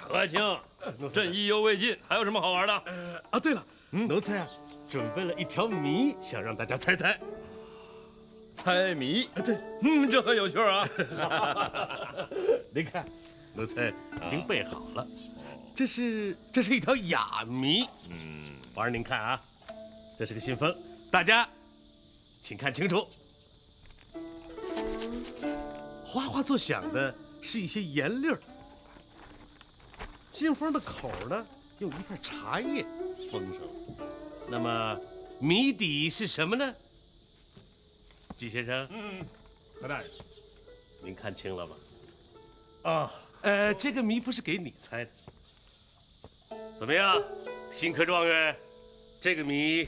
何爱卿，朕意犹未尽，还有什么好玩的？对了，奴才啊，准备了一条谜，想让大家猜猜。猜谜？对，这很有趣啊。您看，奴才已经备好了。这是一条哑谜。皇上您看啊，这是个信封，大家请看清楚。哗哗作响的是一些盐粒儿。信封的口呢，用一片茶叶封上了。那么谜底是什么呢？季先生，何大人，您看清了吗？这个谜不是给你猜的。怎么样，新科状元，这个谜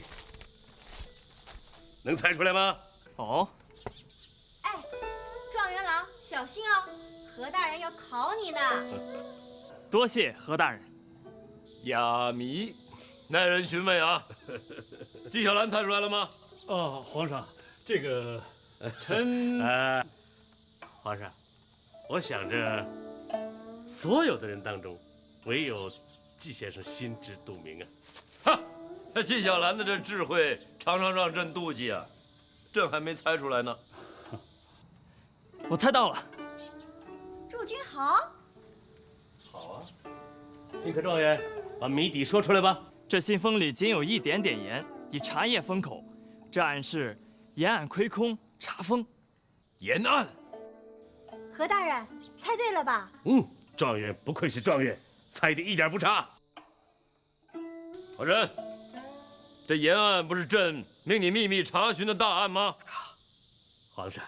能猜出来吗？哦，哎，状元郎，小心哦，何大人要考你呢。多谢何大人。哑谜，耐人寻味啊。纪晓岚猜出来了吗？皇上，这个臣皇上，我想着所有的人当中，唯有季先生心知肚明啊。哈，纪晓岚的这智慧常常让朕妒忌啊。朕还没猜出来呢。我猜到了。祝君好。好啊，新科状元，把谜底说出来吧。这信封里仅有一点点盐，以茶叶封口，这暗示沿岸亏空，茶封。沿岸。何大人，猜对了吧？状元不愧是状元，猜的一点不差。老臣，这沿岸不是朕命你秘密查询的大案吗？皇上，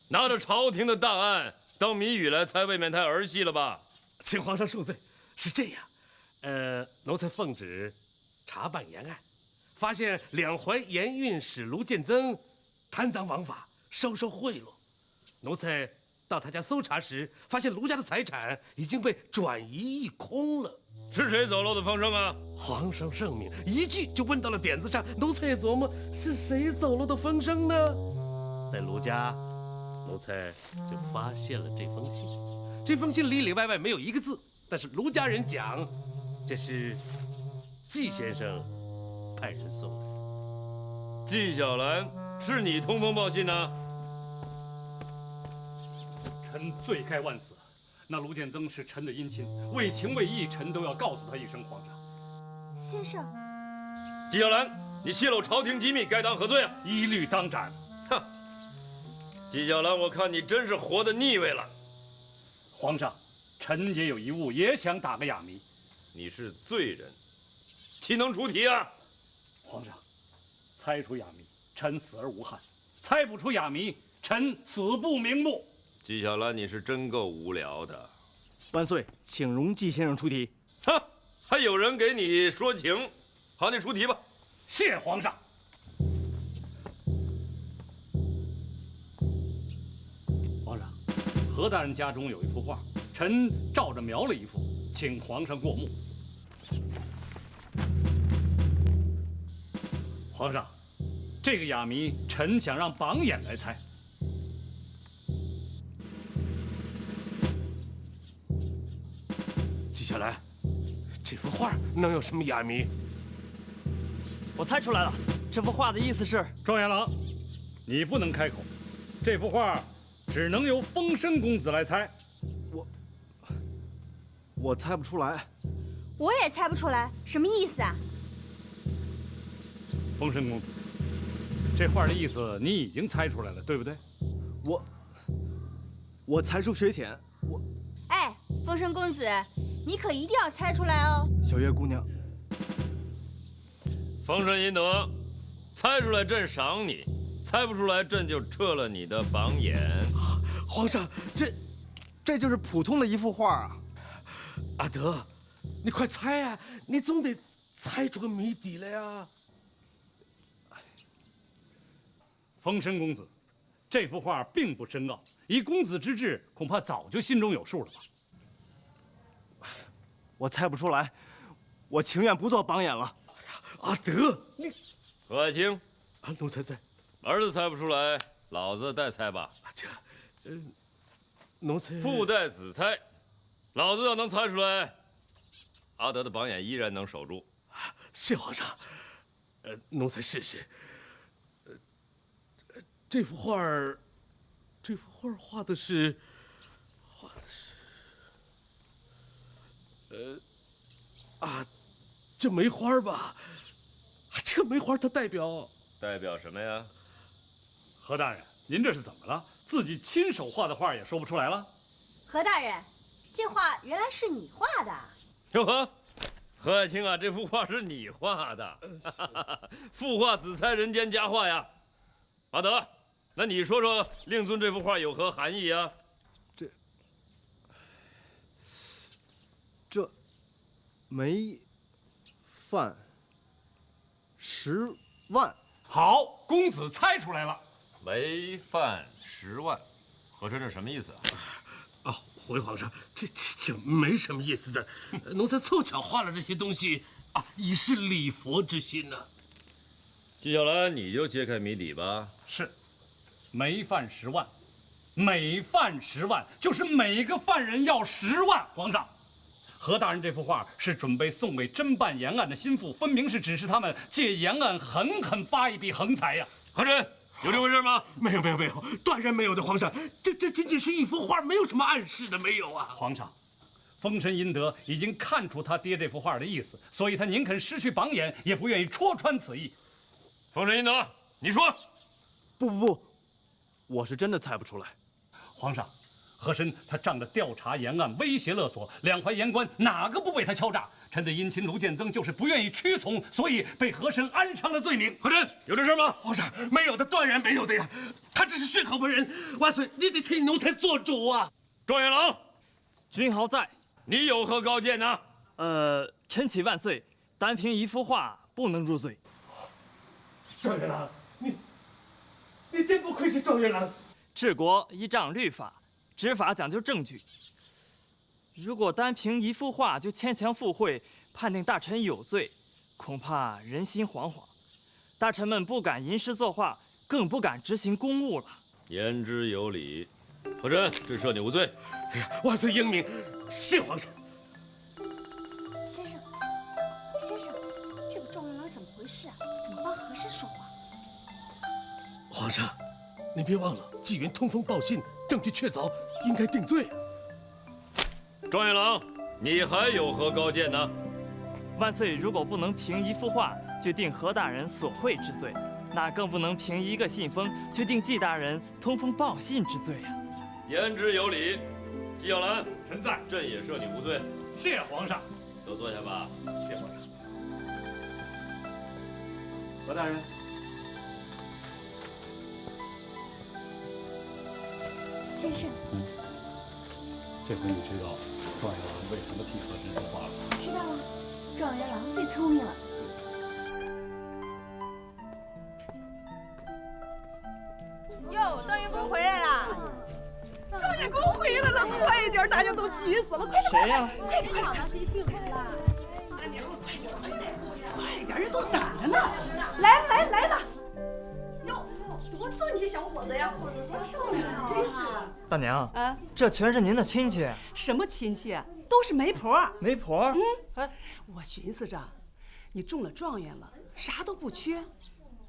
拿着朝廷的大案当谜语来猜，未免太儿戏了吧？请皇上恕罪。是这样，奴才奉旨查办沿岸，发现两淮盐运使卢建增贪赃枉法，收贿赂。奴才到他家搜查时，发现卢家的财产已经被转移一空了。是谁走漏的风声啊？皇上圣明，一句就问到了点子上。奴才也琢磨是谁走漏的风声呢？在卢家，奴才就发现了这封信。这封信里里外外没有一个字，但是卢家人讲，这是季先生派人送的。纪晓岚，是你通风报信呢？臣罪该万死。那卢建增是臣的姻亲，为情为义，臣都要告诉他一声。皇上，先生，纪晓岚，你泄露朝廷机密，该当何罪啊？一律当斩。哼，纪晓岚，我看你真是活得腻味了。皇上，臣也有一物，也想打个哑谜。你是罪人，岂能出题啊？皇上，猜出哑谜，臣死而无憾；猜不出哑谜，臣死不瞑目。纪晓岚，你是真够无聊的。万岁，请容季先生出题。哈，还有人给你说情？好，你出题吧。谢皇上。皇上，何大人家中有一幅画，臣照着描了一幅，请皇上过目。皇上，这个哑谜，臣想让榜眼来猜。纪晓岚，这幅画能有什么哑谜？我猜出来了，这幅画的意思是……状元郎，你不能开口，这幅画只能由风生公子来猜。我猜不出来。我也猜不出来，什么意思啊？风生公子，这画的意思你已经猜出来了，对不对？我才疏学浅，哎，风生公子，你可一定要猜出来哦。小月姑娘，丰绅殷德，猜出来朕赏你，猜不出来朕就撤了你的榜眼。皇上，这就是普通的一幅画啊。阿德，你快猜啊！你总得猜出个谜底来呀！风生公子，这幅画并不深奥，以公子之智，恐怕早就心中有数了吧？我猜不出来，我情愿不做榜眼了。阿德，你何爱卿，奴才在。儿子猜不出来，老子代猜吧。奴才父代子猜，老子要能猜出来，阿德的榜眼依然能守住。谢皇上。奴才试试。这幅画画的是，这梅花吧？这个梅花它代表什么呀？何大人，您这是怎么了？自己亲手画的画也说不出来了？何大人，这画原来是你画的。哟呵，何爱卿啊，这幅画是你画的，富画子猜人间佳话呀。阿德，那你说说令尊这幅画有何含义啊？这梅饭10万。好，公子猜出来了。梅饭10万，和珅这什么意思啊？回皇上，这没什么意思的，奴才凑巧画了这些东西以示礼佛之心呢。纪晓岚，你就揭开谜底吧。是，梅饭10万，每饭10万，就是每个犯人要10万。皇上，何大人这幅画是准备送给侦办严案的心腹，分明是指示他们借严案狠狠发一笔横财呀！和珅，有这回事吗？没有，断然没有的，皇上，这仅仅是一幅画，没有什么暗示的，没有啊。皇上，丰臣殷德已经看出他爹这幅画的意思，所以他宁肯失去榜眼，也不愿意戳穿此意。丰臣殷德，你说？不，我是真的猜不出来。皇上，和珅他仗着调查严案，威胁勒索，两淮盐官哪个不被他敲诈？臣的姻亲卢建增就是不愿意屈从，所以被和珅安上了罪名。和珅，有这事吗？皇上，没有的，断然没有的呀！他只是血口不仁，万岁，你得替奴才做主啊！状元郎，君豪在。你有何高见呢？臣启万岁，单凭一幅画不能入罪。状元郎，你真不愧是状元郎。治国依仗律法，执法讲究证据。如果单凭一幅画就牵强附会，判定大臣有罪，恐怕人心惶惶，大臣们不敢吟诗作画，更不敢执行公务了。言之有理。和珅，这赦你无罪。哎呀，万岁英明，谢皇上。先生，这个状元郎怎么回事啊？怎么帮和珅说话？皇上，您别忘了，纪云通风报信，证据确凿，应该定罪。状元郎，你还有何高见呢？万岁如果不能凭一幅画就定何大人索贿之罪，那更不能凭一个信封就定纪大人通风报信之罪啊！言之有理。纪晓岚，臣在，朕也赦你无罪。谢皇上。都坐下吧。谢皇上。何大人，先生，这回你知道状元郎为什么替和珅说话了？知道了，状元郎最聪明了。哟，状元公回来啦！状元公回来了，快点，大家都急死了，快点！谁呀？谁好了，谁幸福了？大娘，快点，人都等着呢！来了！哟，多俊气小伙子呀，多漂亮，真是的。大娘啊，这全是您的亲戚。什么亲戚啊？都是媒婆。媒婆？我寻思着，你中了状元了，啥都不缺，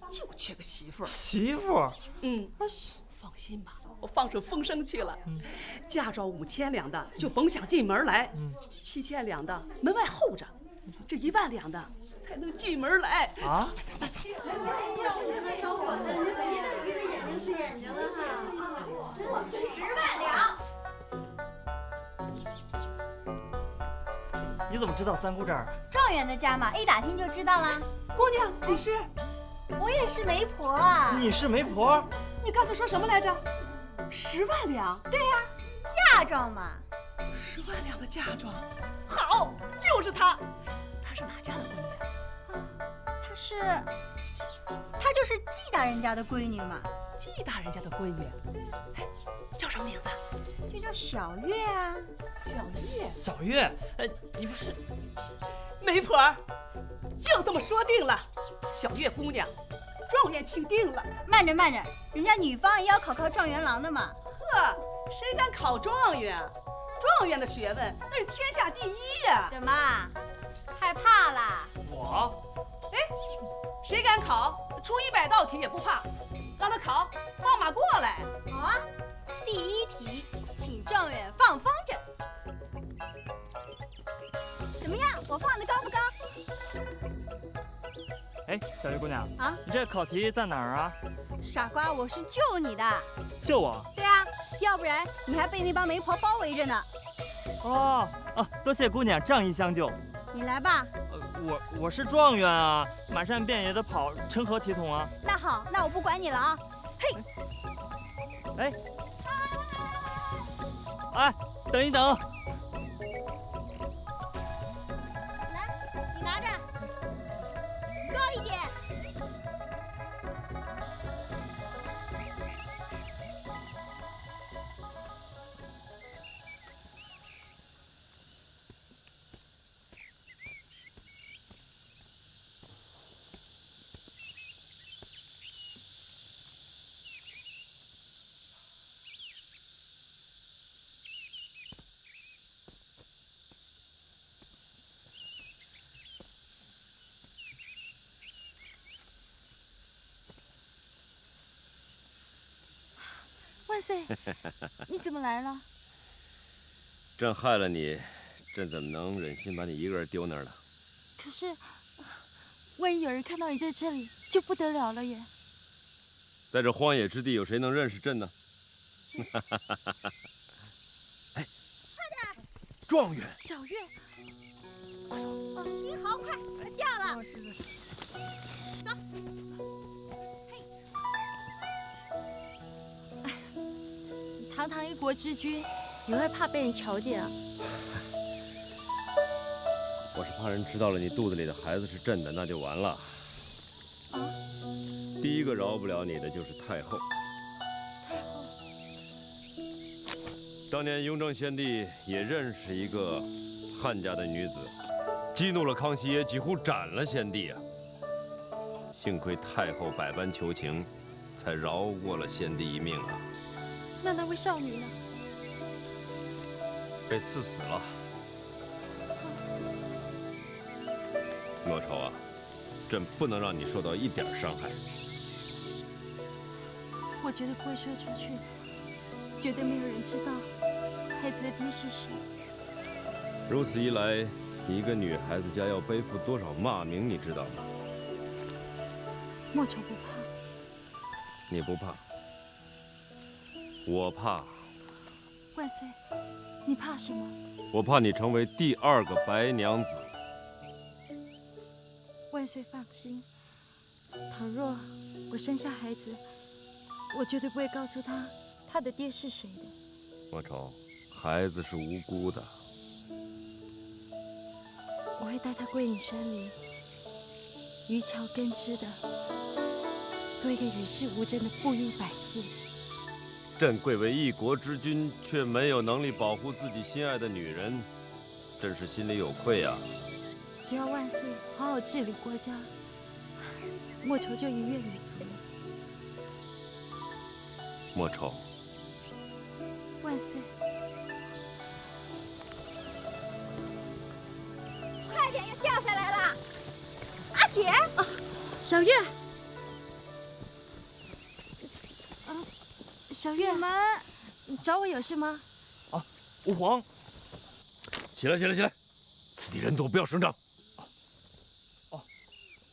就缺个媳妇儿。媳妇？放心吧，我放出风声去了。嫁妆5000两的就甭想进门来，7000两的门外候着，这1万两的才能进门来。啊？哎呀，这个小伙子，你的鼻子眼睛是眼睛了哈！10万两。你怎么知道三姑这儿？状元的家嘛，一打听就知道啦。姑娘，你是？我也是媒婆啊。你是媒婆？你刚才说什么来着？10万两？对呀，嫁妆嘛。 10万两的嫁妆，好，就是她。她是哪家的闺女啊？她就是纪大人家的闺女嘛。纪大人家的闺女，哎，叫什么名字？就叫小月啊。小月。小月，你不是媒婆，就这么说定了。小月姑娘，状元钦定了。慢着，人家女方也要考状元郎的嘛。呵，谁敢考状元啊？状元的学问那是天下第一呀！怎么，害怕啦？我哎，谁敢考？出100道题也不怕，让他考，放马过来。好啊。第一题，请状元放风筝。怎么样？我放的高不高？哎，小玉姑娘啊，你这考题在哪儿啊？傻瓜，我是救你的。救我？对啊，要不然你还被那帮媒婆包围着呢。哦，多谢姑娘仗义相救。你来吧。我是状元啊，满山遍野的跑，成何体统啊？那好，那我不管你了啊。嘿。哎，等一等。来，你拿着，高一点。万岁，你怎么来了？朕害了你，朕怎么能忍心把你一个人丢那儿呢？可是，万一有人看到你在这里，就不得了了耶！在这荒野之地，有谁能认识朕呢？哎，状元，小月，你好，快掉了。走。堂堂一国之君，你会怕被人瞧见啊？我是怕人知道了你肚子里的孩子是朕的，那就完了。啊！第一个饶不了你的就是太后。太后，当年雍正先帝也认识一个汉家的女子，激怒了康熙爷，几乎斩了先帝啊。幸亏太后百般求情，才饶过了先帝一命啊。那位少女呢？被赐死了。莫愁啊，朕不能让你受到一点伤害。我绝对不会说出去，绝对没有人知道孩子的爹是谁。如此一来，你一个女孩子家要背负多少骂名，你知道吗？莫愁不怕，你不怕，我怕。万岁，你怕什么？我怕你成为第二个白娘子。万岁放心，倘若我生下孩子，我绝对不会告诉他的爹是谁的。莫愁，孩子是无辜的。我会带他归隐山林，渔樵耕织的，做一个与世无争的布衣百姓。朕贵为一国之君，却没有能力保护自己心爱的女人，朕是心里有愧啊。只要万岁好好治理国家，莫愁就一愿满足了。莫愁，万岁，快点，要掉下来了！阿姐，小月，小月，你找我有事吗？啊，吾皇。起来，起来，起来！此地人多，不要声张。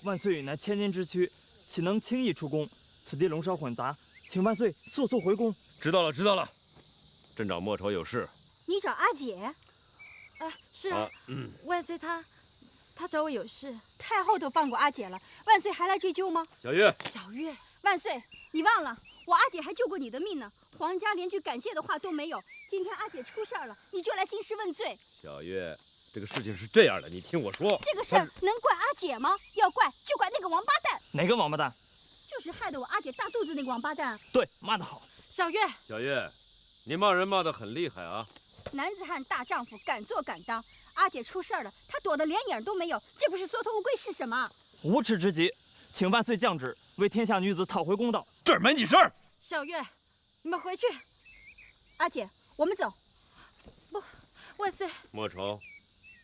万岁宇乃千金之躯，岂能轻易出宫？此地龙蛇混杂，请万岁速速回宫。知道了，知道了。朕找莫愁有事。你找阿姐？是啊，万岁他找我有事。太后都放过阿姐了，万岁还来追究吗？小月，小月，万岁，你忘了我阿姐还救过你的命呢，皇家连句感谢的话都没有。今天阿姐出事了，你就来兴师问罪。小月，这个事情是这样的，你听我说。这个事儿能怪阿姐吗？要怪就怪那个王八蛋。哪个王八蛋？就是害得我阿姐大肚子那个王八蛋。对，骂得好。小月，小月，你骂人骂得很厉害啊！男子汉大丈夫，敢做敢当。阿姐出事了，她躲得连影都没有，这不是缩头乌龟是什么？无耻之极，请万岁降旨，为天下女子讨回公道。这儿没你事儿。小月，你们回去。阿姐，我们走。不，万岁。莫愁，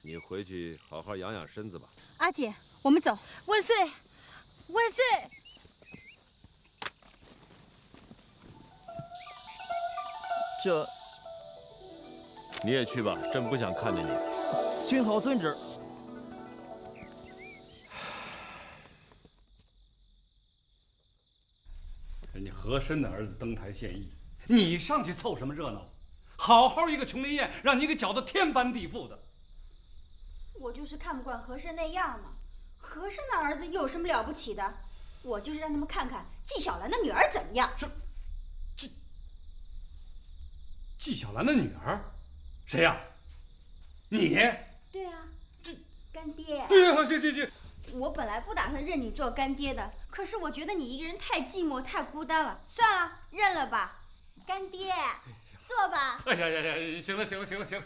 你回去好好养养身子吧。阿姐，我们走。万岁，万岁！这你也去吧，朕不想看见你。君好遵旨。人家和珅的儿子登台献艺，你上去凑什么热闹？好好一个琼林宴，让你给搅得天翻地覆的。我就是看不惯和珅那样嘛。和珅的儿子有什么了不起的？我就是让他们看看纪晓岚的女儿怎么样。纪晓岚的女儿，谁呀？你？对啊，干爹。对呀，这。我本来不打算认你做干爹的，可是我觉得你一个人太寂寞、太孤单了，算了，认了吧。干爹，坐吧。哎呀，行了，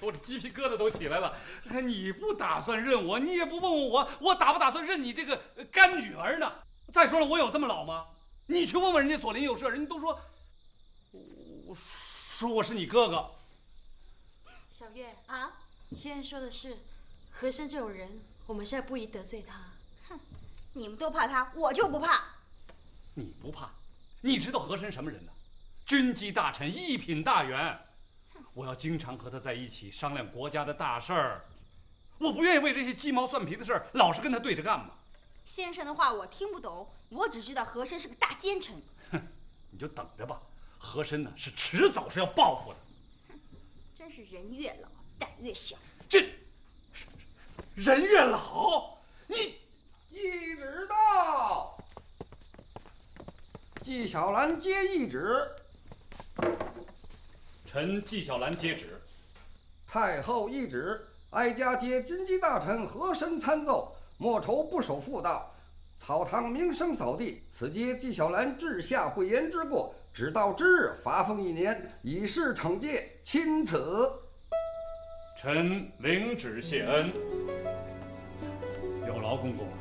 我这鸡皮疙瘩都起来了。你不打算认我，你也不问问我打不打算认你这个干女儿呢？再说了，我有这么老吗？你去问问人家左邻右舍，人家都说我是你哥哥。小月啊，先生说的是，和珅这种人，我们现在不宜得罪他。哼，你们都怕他，我就不怕。你不怕？你知道和珅什么人呢？军机大臣，一品大员。我要经常和他在一起商量国家的大事儿。我不愿意为这些鸡毛蒜皮的事儿老是跟他对着干嘛。先生的话我听不懂，我只知道和珅是个大奸臣。哼，你就等着吧。和珅呢，是迟早是要报复的。真是人越老胆越小。这人越老，你懿旨到，纪晓岚接懿旨。臣纪晓岚接旨。太后懿旨，哀家接军机大臣和珅参奏，莫愁不守妇道，草堂名声扫地。此皆纪晓岚治下不严之过。直到之日，罚俸1年，以示惩戒，钦此。臣领旨谢恩。有劳公公了。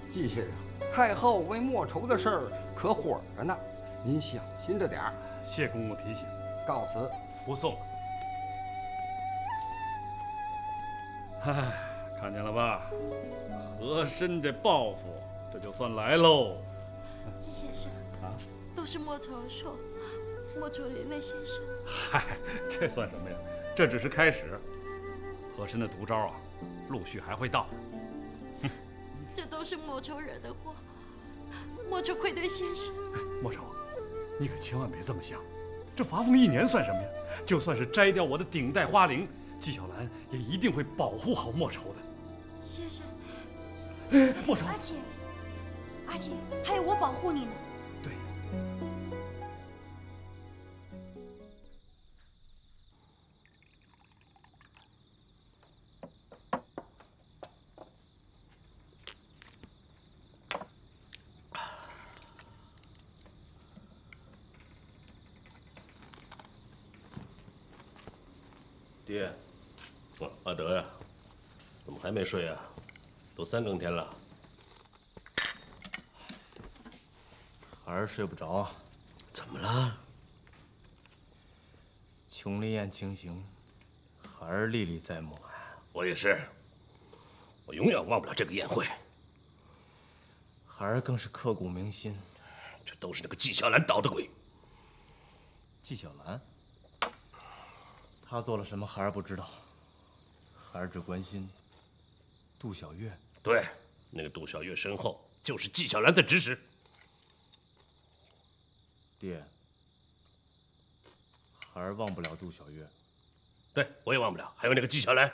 纪先生，太后为莫愁的事儿可火着呢，您小心着点儿。谢公公提醒。告辞。不送了。唉，看见了吧？和珅这报复，这就算来喽。纪先生啊，都是莫愁而受，莫愁连累先生。嗨，这算什么呀？这只是开始。和珅的毒招啊，陆续还会到的。这都是莫愁惹的祸，莫愁愧对先生。莫愁，你可千万别这么想。这罚俸1年算什么呀？就算是摘掉我的顶戴花翎，纪晓岚也一定会保护好莫愁的。先生，莫愁，阿姐，还有我保护你呢。对。爹，阿德呀，怎么还没睡啊？都3更天了。孩儿睡不着啊。怎么了？琼林宴情形，孩儿历历在目。我也是，我永远忘不了这个宴会。孩儿更是刻骨铭心。这都是那个纪晓岚捣的鬼。纪晓岚，他做了什么，孩儿不知道。孩儿只关心杜小月。对，那个杜小月身后就是纪晓岚在指使。爹，孩儿忘不了杜小月。对，我也忘不了，还有那个纪晓岚。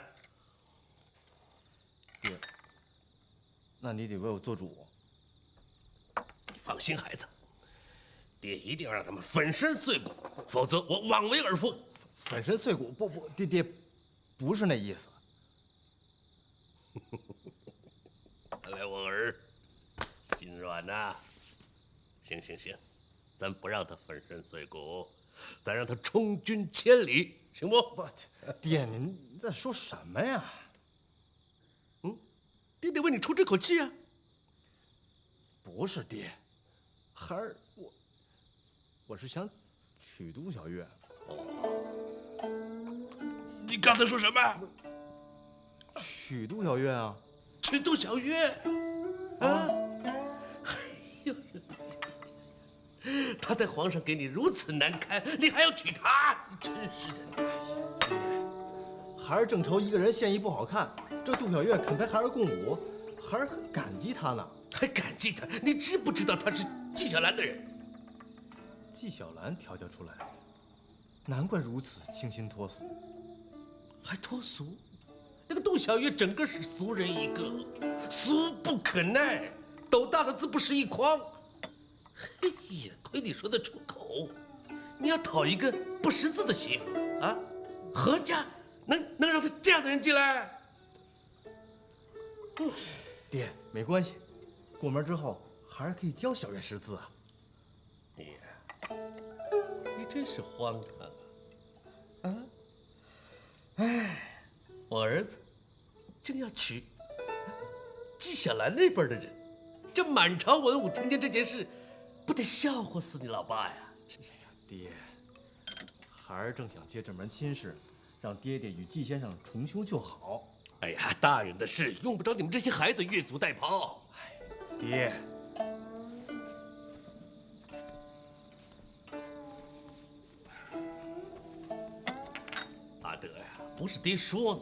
爹，那你得为我做主。你放心，孩子，爹一定要让他们粉身碎骨，否则我枉为儿父。粉身碎骨？不，爹，不是那意思。看来我儿心软呐。行，咱不让他粉身碎骨，咱让他充军千里，行不？不，爹，您在说什么呀？爹得为你出这口气啊。不是爹，孩儿，我是想娶杜小月。你刚才说什么？娶杜小月啊？娶杜小月？啊？哎呦，她在皇上给你如此难堪，你还要娶她？真是的！孩儿正愁一个人献艺不好看，这杜小月肯陪孩儿共舞，孩儿很感激她呢。还感激她？你知不知道她是纪晓岚的人？纪晓岚调教出来的，难怪如此清新脱俗。还脱俗？那个杜小月整个是俗人一个，俗不可耐，斗大的字不识一筐。嘿呀，亏你说得出口！你要讨一个不识字的媳妇啊？何家能让他这样的人进来？爹，没关系，过门之后孩儿可以教小月识字啊。你真是荒唐啊！哎，我儿子正要娶纪晓岚那辈的人，这满朝文武听见这件事，不得笑话死你老爸呀！真是。爹，孩儿正想接这门亲事，让爹爹与纪先生重修旧好。哎呀，大人的事用不着你们这些孩子越俎代庖。爹，阿德呀，不是爹说你，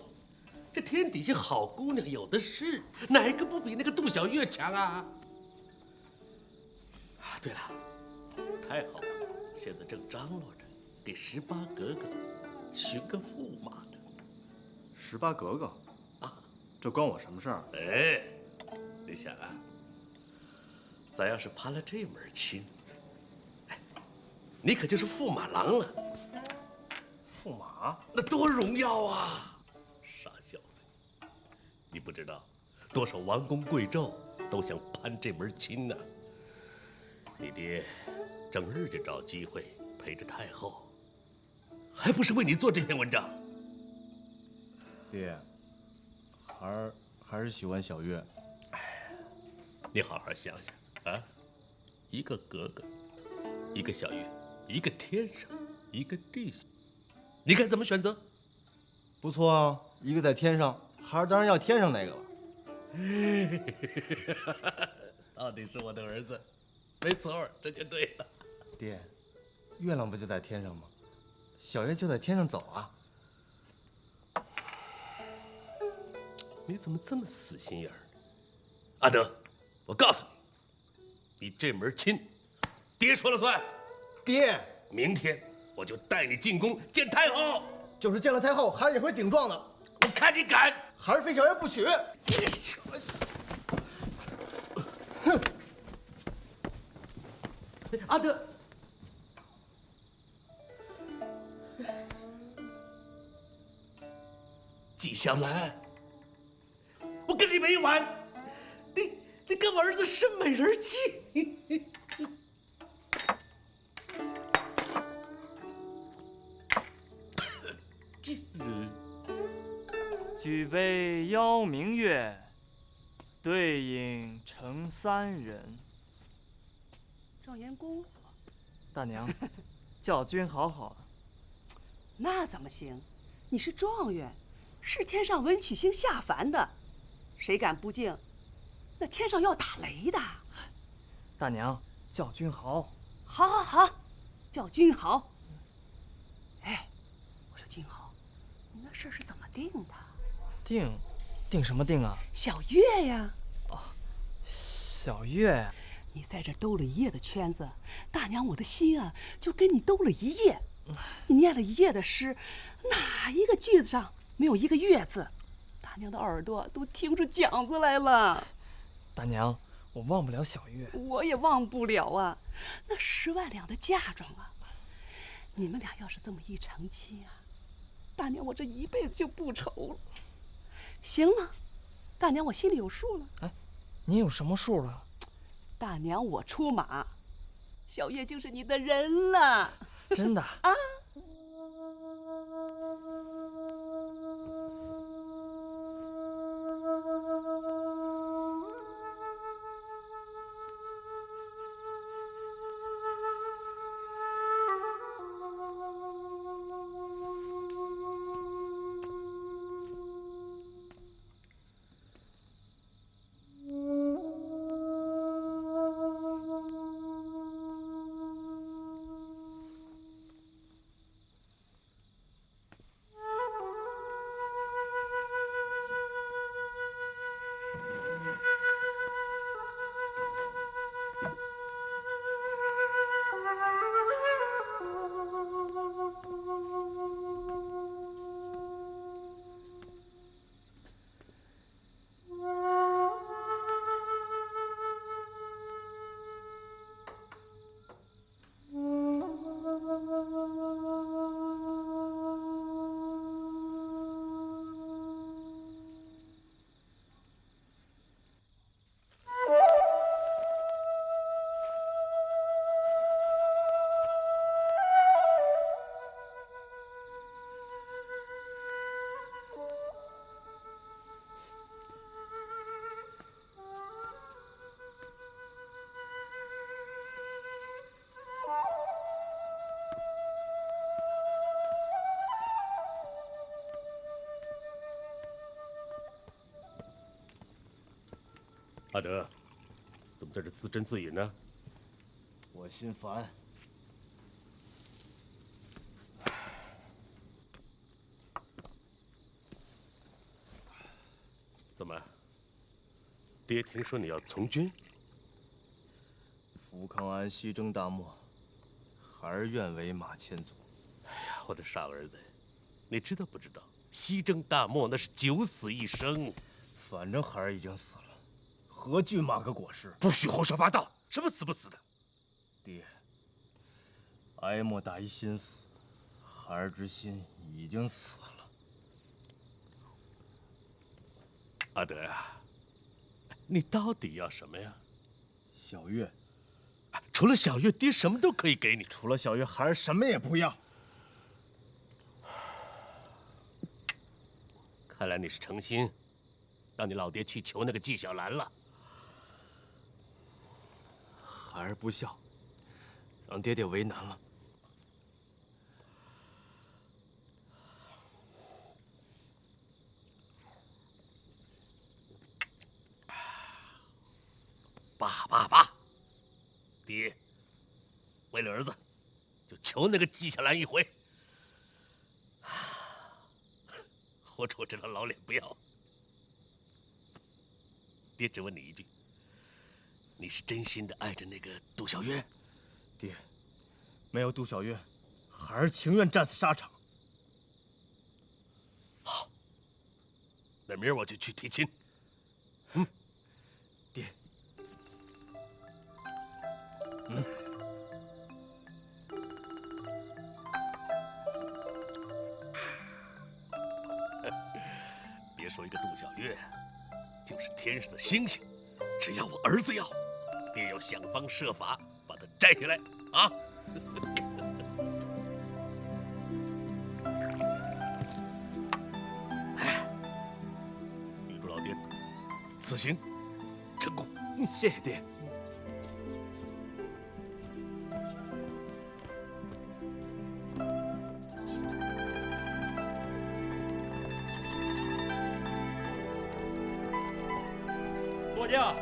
这天底下好姑娘有的是，哪个不比那个杜小月强啊？啊，对了，太后现在正张罗着给18格格寻个驸马呢。18格格啊，这关我什么事儿？哎，你想啊，咱要是攀了这门亲，哎，你可就是驸马郎了。驸马？那多荣耀啊！傻小子，你不知道，多少王公贵胄都想攀这门亲呢。你爹整日就找机会陪着太后，还不是为你做这篇文章？爹，孩儿还是喜欢小月。你好好想想啊，一个格格，一个小月，一个天上，一个地下，你该怎么选择？不错啊，一个在天上，孩儿当然要天上那个了。到底是我的儿子，没错，这就对了。爹，月亮不就在天上吗？小月就在天上走啊。你怎么这么死心眼儿呢？阿德，我告诉你，你这门亲，爹说了算。爹，明天我就带你进宫见太后。就是见了太后，孩儿也会顶撞的。我看你敢！孩儿非小月不娶。哼！阿德，纪晓岚，我跟你没完！你跟我儿子生美人计！举杯邀明月，对影成三人。状元公，大娘，教君好好。那怎么行？你是状元，是天上文曲星下凡的，谁敢不敬？那天上要打雷的。大娘，教君好。好，好，好，叫君豪。哎，我说君豪，你那事儿是怎么定的？定什么定啊？小月呀。哦，小月。你在这兜了一夜的圈子，大娘我的心啊，就跟你兜了一夜。你念了一夜的诗，哪一个句子上没有一个月字？大娘的耳朵都听出讲子来了。大娘，我忘不了小月。我也忘不了啊，那10万两的嫁妆啊！你们俩要是这么一成亲啊，大娘我这一辈子就不愁了。行了，大娘我心里有数了。哎，你有什么数了？大娘我出马，小月就是你的人了。真的啊？阿德，怎么在这自斟自饮呢？我心烦。怎么？爹听说你要从军？福康安西征大漠，孩儿愿为马前卒。哎呀，我的傻儿子，你知道不知道？西征大漠那是九死一生。反正孩儿已经死了，何惧马个果实？不许胡说八道！什么死不死的？爹，哀莫大于心死，孩儿之心已经死了。阿德呀，你到底要什么呀？小月，除了小月，爹什么都可以给你。除了小月，孩儿什么也不要。看来你是诚心，让你老爹去求那个纪晓岚了。孩儿不孝，让爹爹为难了。爸，爹，为了儿子，就求那个纪晓岚一回。活出我这张老脸不要。爹只问你一句：你是真心的爱着那个杜小月？爹，没有杜小月，孩儿情愿战死沙场。好，那明儿我就去提亲。爹。别说一个杜小月，就是天上的星星，只要我儿子要，爹要想方设法把它摘下来啊！预祝老爹此行成功。谢谢爹。落将。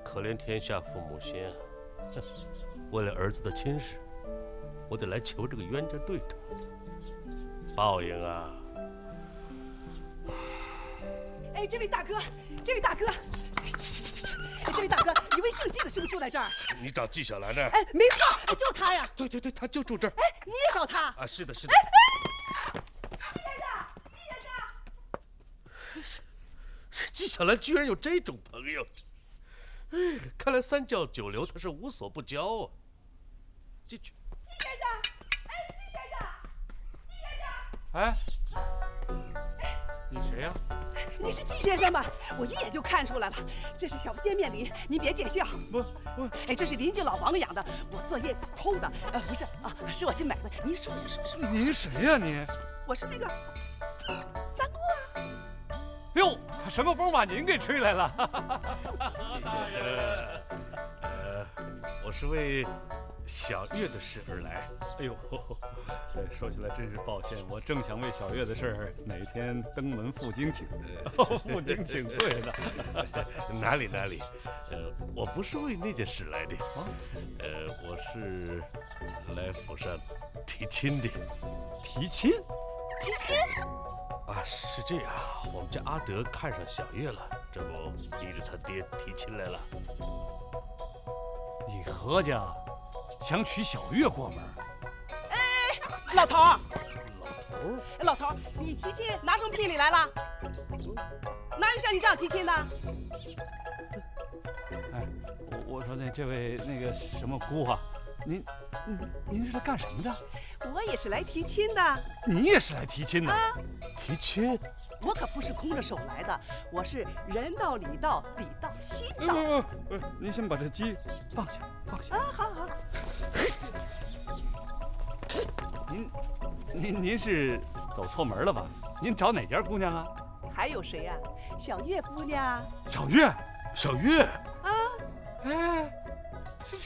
可怜天下父母心啊！为了儿子的亲事，我得来求这个冤家对头。报应啊！哎，这位大哥，这位大哥，一位姓纪的是不是住在这儿？你找纪晓岚呢？哎，没错，就他呀。对，他就住这儿。哎，你也找他？啊，是的。纪先生，纪晓岚居然有这种朋友，哎，看来三教九流他是无所不交啊。进去。纪先生，哎，你谁呀？你是纪先生吧？我一眼就看出来了，这是小见面礼，您别见笑。不，哎，这是邻居老王养的，我坐夜偷的。不是啊，是我去买的。您收拾。您谁呀您？我是那个三姑啊。哟，什么风把您给吹来了？纪先生，我是为小月的事而来。哎呦，说起来真是抱歉，我正想为小月的事儿哪天登门负荆请，负荆请罪呢。哪里，我不是为那件事来的，我是来府上提亲的。提亲？提亲？啊，是这样，我们家阿德看上小月了，这不逼着他爹提亲来了。你何家想娶小月过门？哎，老头儿，老头儿，你提亲拿什么聘礼来了？哪有像你这样提亲的？哎，我说这位那个什么姑啊，您是来干什么的？我也是来提亲的。你也是来提亲的？啊，提亲？我可不是空着手来的，我是人到礼到，礼到心到。不，您先把这鸡放下。啊，好。您是走错门了吧？您找哪家姑娘啊？还有谁呀？小月姑娘。小月，小月啊，哎，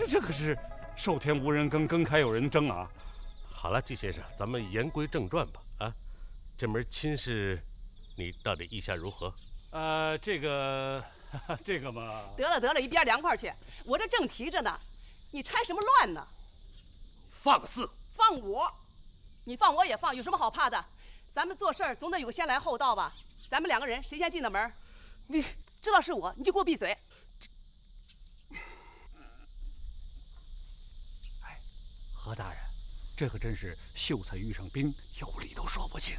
这可是受天无人耕，耕开有人争啊！好了，季先生，咱们言归正传吧。啊，这门亲事，你到底意下如何？这个嘛……得了，一边凉快去！我这正提着呢，你拆什么乱呢？放肆！放我！你放我也放，有什么好怕的？咱们做事儿总得有个先来后到吧？咱们2个人谁先进的门？你知道是我，你就给我闭嘴！哎，何大人，这可真是秀才遇上兵，有理都说不清。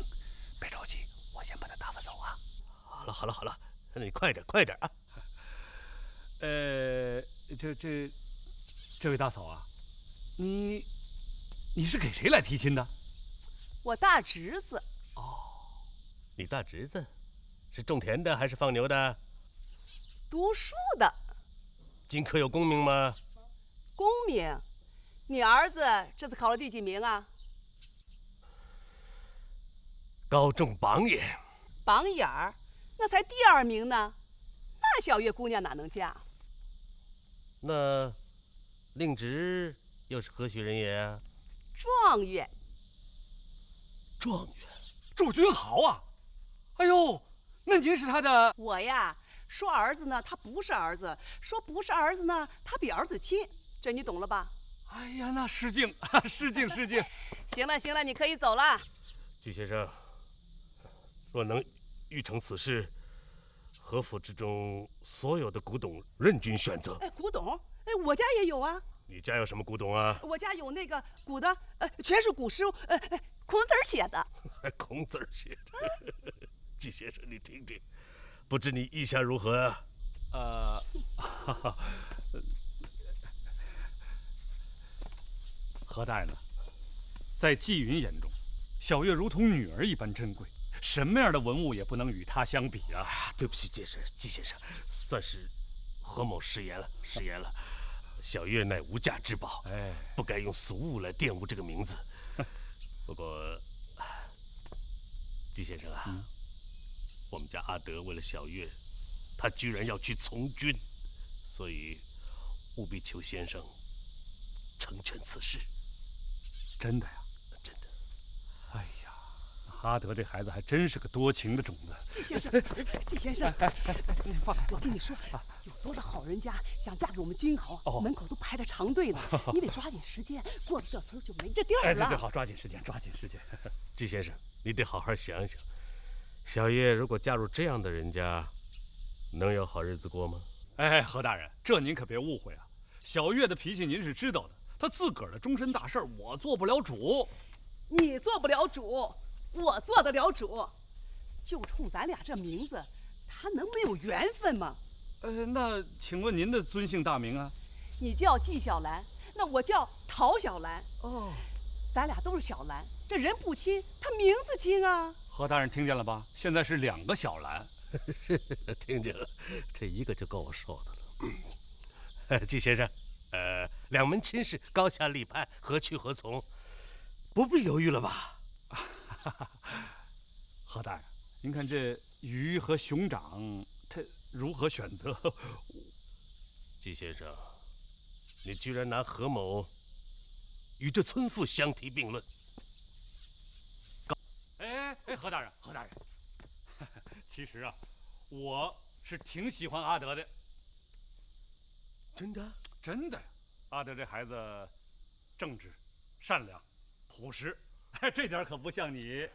别着急，我先把他打发走啊。好了，那你快点啊！这位大嫂啊，你是给谁来提亲的？我大侄子。哦，你大侄子是种田的还是放牛的？读书的。今科有功名吗？功名？你儿子这次考了第几名啊？高中榜眼。榜眼儿？那才第2名呢，那小月姑娘哪能嫁？那令侄又是何许人也啊？状元。状元，祝君豪啊！哎呦，那您是他的？我呀，说儿子呢，他不是儿子；说不是儿子呢，他比儿子亲。这你懂了吧？哎呀，那失敬，失敬。行了，你可以走了。季先生，若能预成此事，何府之中所有的古董任君选择。哎，古董？哎，我家也有啊。你家有什么古董啊？我家有那个古的，全是古诗，孔子写的。还孔子写的？季先生，你听听，不知你意下如何啊？何大人呢？在季云眼中，小月如同女儿一般珍贵，什么样的文物也不能与她相比啊！对不起，季先生，算是何某失言了。小月乃无价之宝，不该用俗物来玷污这个名字。不过，季先生啊，我们家阿德为了小月，他居然要去从军，所以务必求先生成全此事。真的呀？真的。哎呀，阿德这孩子还真是个多情的种子。季先生，我跟你说，有多少好人家想嫁给我们君豪，门口都排着长队呢。你得抓紧时间，过了这村就没这地儿了。对，好，抓紧时间。季先生，你得好好想想，小月如果嫁入这样的人家，能有好日子过吗？哎，何大人，这您可别误会啊。小月的脾气您是知道的，她自个儿的终身大事我做不了主。你做不了主，我做得了主。就冲咱俩这名字，他能没有缘分吗？那请问您的尊姓大名啊？你叫纪晓岚，那我叫陶小兰。哦，咱俩都是小兰，这人不亲，他名字亲啊。何大人听见了吧？现在是2个小兰。是，听见了，这一个就够我受的了。季先生，2门亲事高下立判，何去何从？不必犹豫了吧？何大人，您看这鱼和熊掌，他如何选择？季先生，你居然拿何某与这村妇相提并论。何大人，其实啊，我是挺喜欢阿德的。真的？真的呀，阿德这孩子正直、善良、朴实，这点可不像你。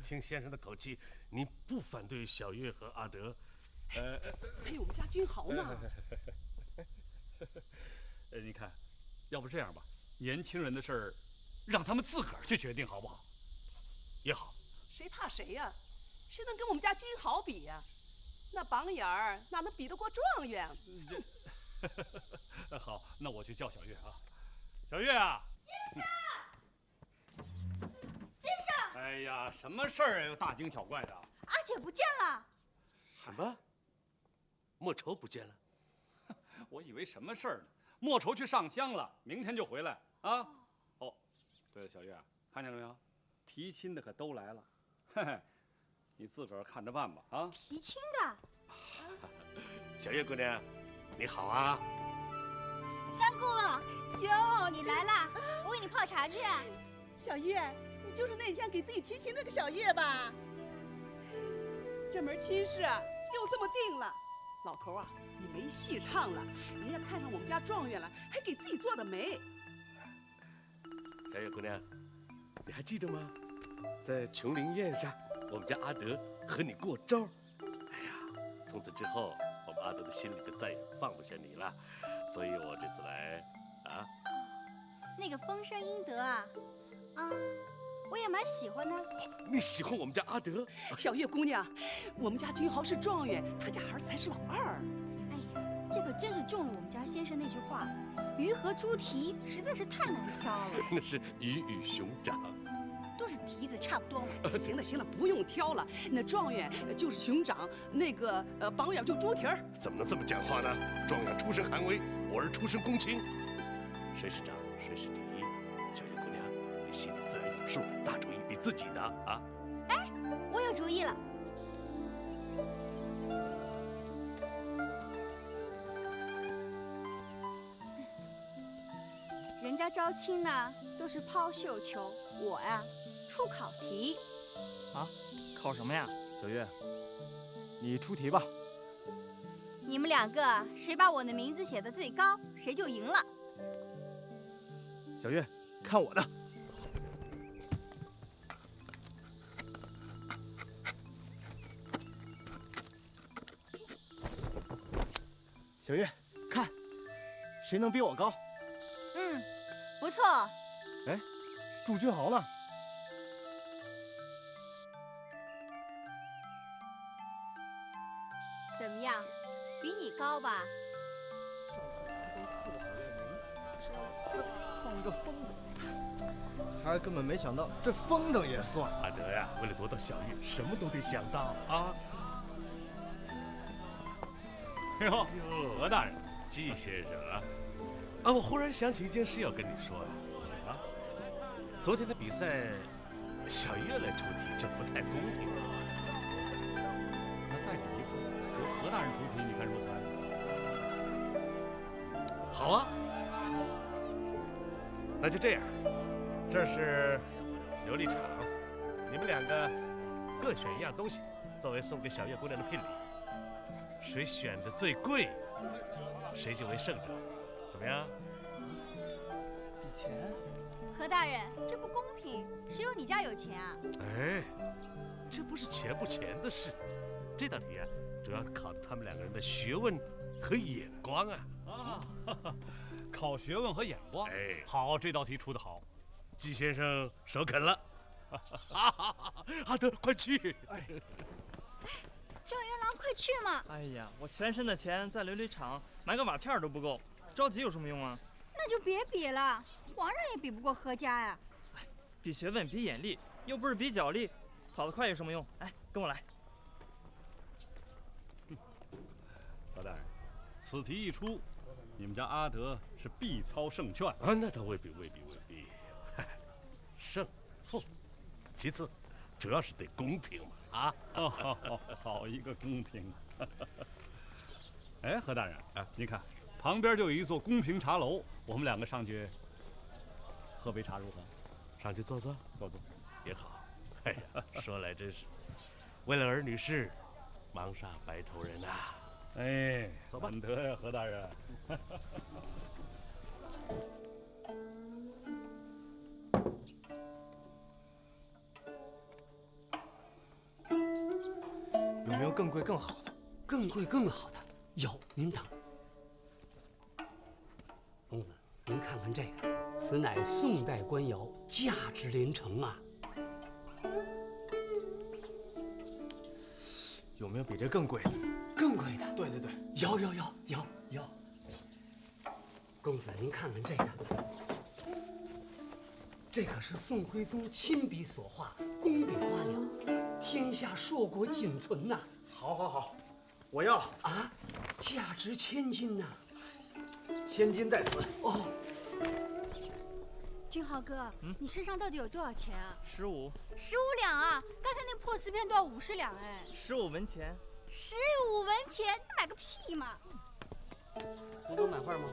听先生的口气，你不反对小月和阿德？还有我们家君豪呢。你看，要不这样吧，年轻人的事儿，让他们自个儿去决定，好不好？也好。谁怕谁呀？谁能跟我们家君豪比呀？那榜眼儿哪能比得过状元？好，那我去叫小月啊。小月啊！先生！哎呀，什么事儿啊？又大惊小怪的。阿姐不见了。什么？莫愁不见了？我以为什么事儿呢？莫愁去上香了，明天就回来啊。哦，对了，小月，看见了没有？提亲的可都来了，嘿嘿，你自个儿看着办吧啊。提亲的？小月姑娘，你好啊！三姑，哟，你来了，我给你泡茶去。小月，你就是那天给自己提亲那个小月吧？这门亲事啊，就这么定了。老头啊，你没戏唱了，人家看上我们家状元了，还给自己做的媒。小月姑娘，你还记得吗？在琼林宴上，我们家阿德和你过招。哎呀，从此之后，我们阿德的心里就再也放不下你了。所以我这次来，啊，那个风声英德啊，我也蛮喜欢的。你喜欢我们家阿德？小月姑娘，我们家君豪是状元，他家儿子才是老二。哎呀，这可真是中了我们家先生那句话，鱼和猪蹄实在是太难挑了。那是鱼与熊掌。都是蹄子差不多嘛。行了行了，不用挑了。那状元就是熊掌，那个榜眼就猪蹄儿。怎么能这么讲话呢？状元出身寒微，我儿出身公卿，谁是长谁是第一。小月姑娘，你心里自然有数，大主意你自己拿啊。哎，我有主意了。人家招亲呢都是抛绣球，我呀出考题。啊，考什么呀？小月，你出题吧。你们两个谁把我的名字写得最高，谁就赢了。小月，看我的。小月，看，谁能比我高？不错。哎，祝君豪呢？怎么样，比你高吧？放一个风筝，他根本没想到这风筝也算。阿德呀，为了夺到小月，什么都得想到啊。哟，何大人，季先生啊。我忽然想起一件事要跟你说呀，请啊。昨天的比赛，小月来出题，这不太公平啊。那再比一次，由何大人出题，你看如何？好啊，那就这样。这是琉璃厂，你们两个各选一样东西，作为送给小月姑娘的聘礼。谁选的最贵，谁就为胜者。怎么样？比钱？何大人，这不公平，谁有你家有钱啊？哎，这不是钱不钱的事，这道题啊，主要考的他们两个人的学问和眼光啊。考学问和眼光。哎，好，这道题出得好，季先生首肯了。阿德，快去！状元郎，快去嘛！哎呀，我全身的钱在琉璃厂买个瓦片都不够，着急有什么用啊？那就别比了，皇上也比不过何家呀。比学问，比眼力，又不是比脚力，跑得快有什么用？哎，跟我来。何大人，此题一出，你们家阿德是必操胜券啊！那倒未必。胜负其次，主要是得公平嘛。啊，好一个公平！哎，何大人啊，您看，旁边就有一座公平茶楼，我们两个上去喝杯茶如何？上去坐坐，也好。哎呀，说来真是，为了儿女事，忙煞白头人呐。哎，走吧。难得呀，何大人。有没有更贵更好的？更贵更好的有，您等。公子，您看看这个，此乃宋代官窑，价值连城啊！有没有比这更贵的？更贵的？对，有。公子，您看看这个，这可是宋徽宗亲笔所画工笔花鸟，天下硕果仅存呐！好，我要啊，价值千金呐，1000金在此。哦，君豪哥，你身上到底有多少钱啊15。 15两啊！刚才那破瓷片都要50两哎。15文钱。15文钱，你买个屁嘛！能给我买块吗？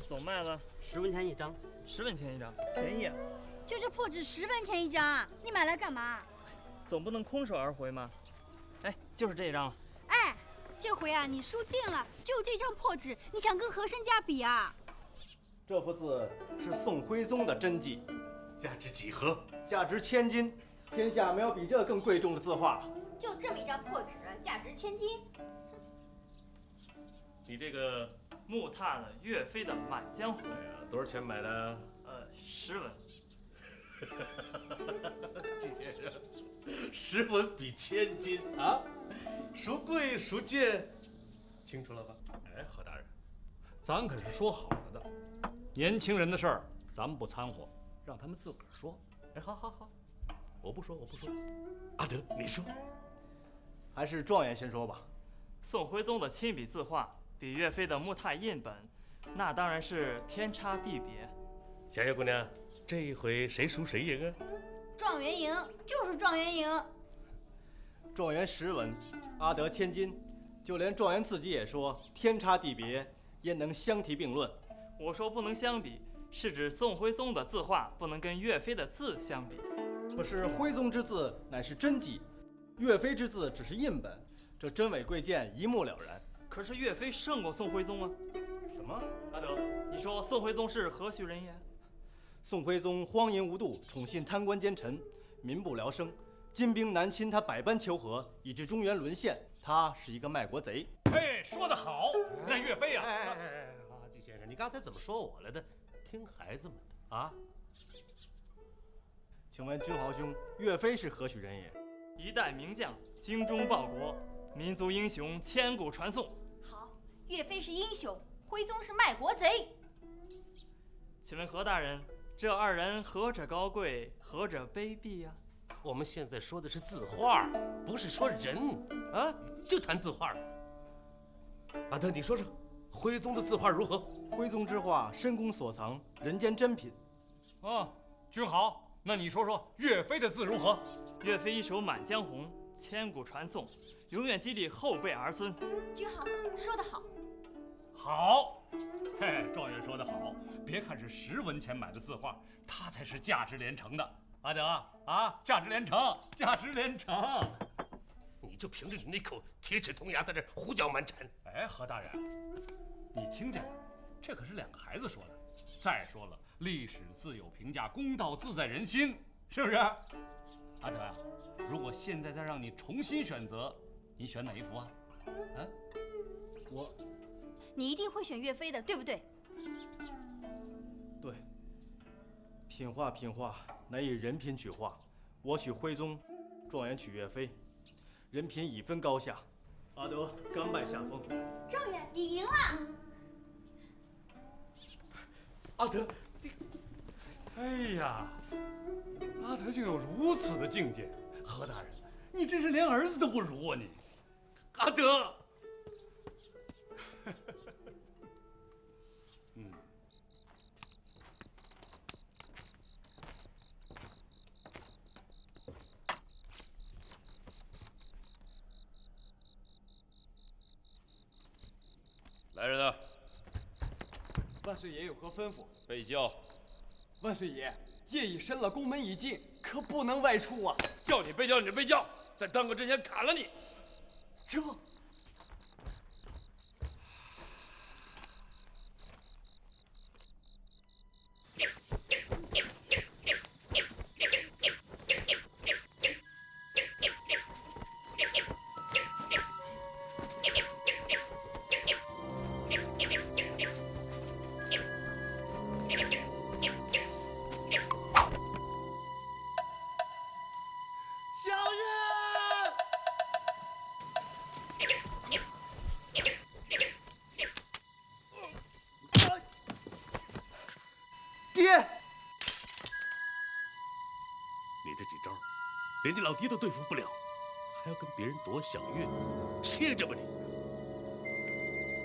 总卖了10文钱一张。10文钱一张，便宜啊！就这破纸10文钱一张啊，你买来干嘛？总不能空手而回吗？哎，就是这张了。哎，这回啊，你输定了！就这张破纸，你想跟和珅家比啊？这幅字是宋徽宗的真迹，价值几何？价值1000金，天下没有比这更贵重的字画了。就这么一张破纸，价值1000金。比这个木拓的岳飞的《满江红》多少钱买的？10文。季先生，10文比1000金啊，孰贵孰贱，清楚了吧？哎，何大人，咱可是说好了的，年轻人的事儿咱们不掺和，让他们自个儿说。哎，好，我不说。阿德，你说。还是状元先说吧。宋徽宗的亲笔字画比岳飞的木拓印本，那当然是天差地别。小叶姑娘，这一回谁输谁赢啊？状元赢，就是状元赢。状元10文，阿德1000金，就连状元自己也说天差地别，焉能相提并论？我说不能相比，是指宋徽宗的字画不能跟岳飞的字相比。可是徽宗之字乃是真迹，岳飞之字只是印本，这真伪贵贱一目了然。可是岳飞胜过宋徽宗啊！什么？阿德，你说宋徽宗是何许人也？宋徽宗荒淫无度，宠信贪官奸臣，民不聊生。金兵南侵，他百般求和，以致中原沦陷。他是一个卖国贼。哎，说得好，那岳飞啊！季先生，你刚才怎么说我来的？听孩子们的啊！请问君豪兄，岳飞是何许人也？一代名将，精忠报国，民族英雄，千古传颂。好，岳飞是英雄，徽宗是卖国贼。请问何大人，这2人何者高贵，何者卑鄙呀？我们现在说的是字画，不是说人啊，就谈字画。阿德，你说说，徽宗的字画如何？徽宗之画深宫所藏，人间珍品。君豪，那你说说岳飞的字如何？岳飞一手《满江红》，千古传颂，永远激励后辈儿孙。君豪说得好。好，嘿，状元说得好。别看是10文钱买的字画，它才是价值连城的。阿德啊，价值连城，价值连城。你就凭着你那口铁齿铜牙在这胡搅蛮缠。哎，何大人，你听见了？这可是2个孩子说的。再说了，历史自有评价，公道自在人心，是不是？阿德啊，如果现在再让你重新选择，你选哪一幅啊？你一定会选岳飞的，对不对？对。品画，乃以人品取画。我取徽宗，状元取岳飞，人品已分高下。阿德甘拜下风。状元，你赢了。阿德，哎呀，阿德竟有如此的境界，何大人，你真是连儿子都不如啊你！阿德，来人啊！万岁爷有何吩咐？备轿。万岁爷，夜已深了，宫门已禁，可不能外出啊！叫你备轿你就备轿，在当哥之前砍了你！这。连你老爹都对付不了，还要跟别人夺享乐，歇着吧你！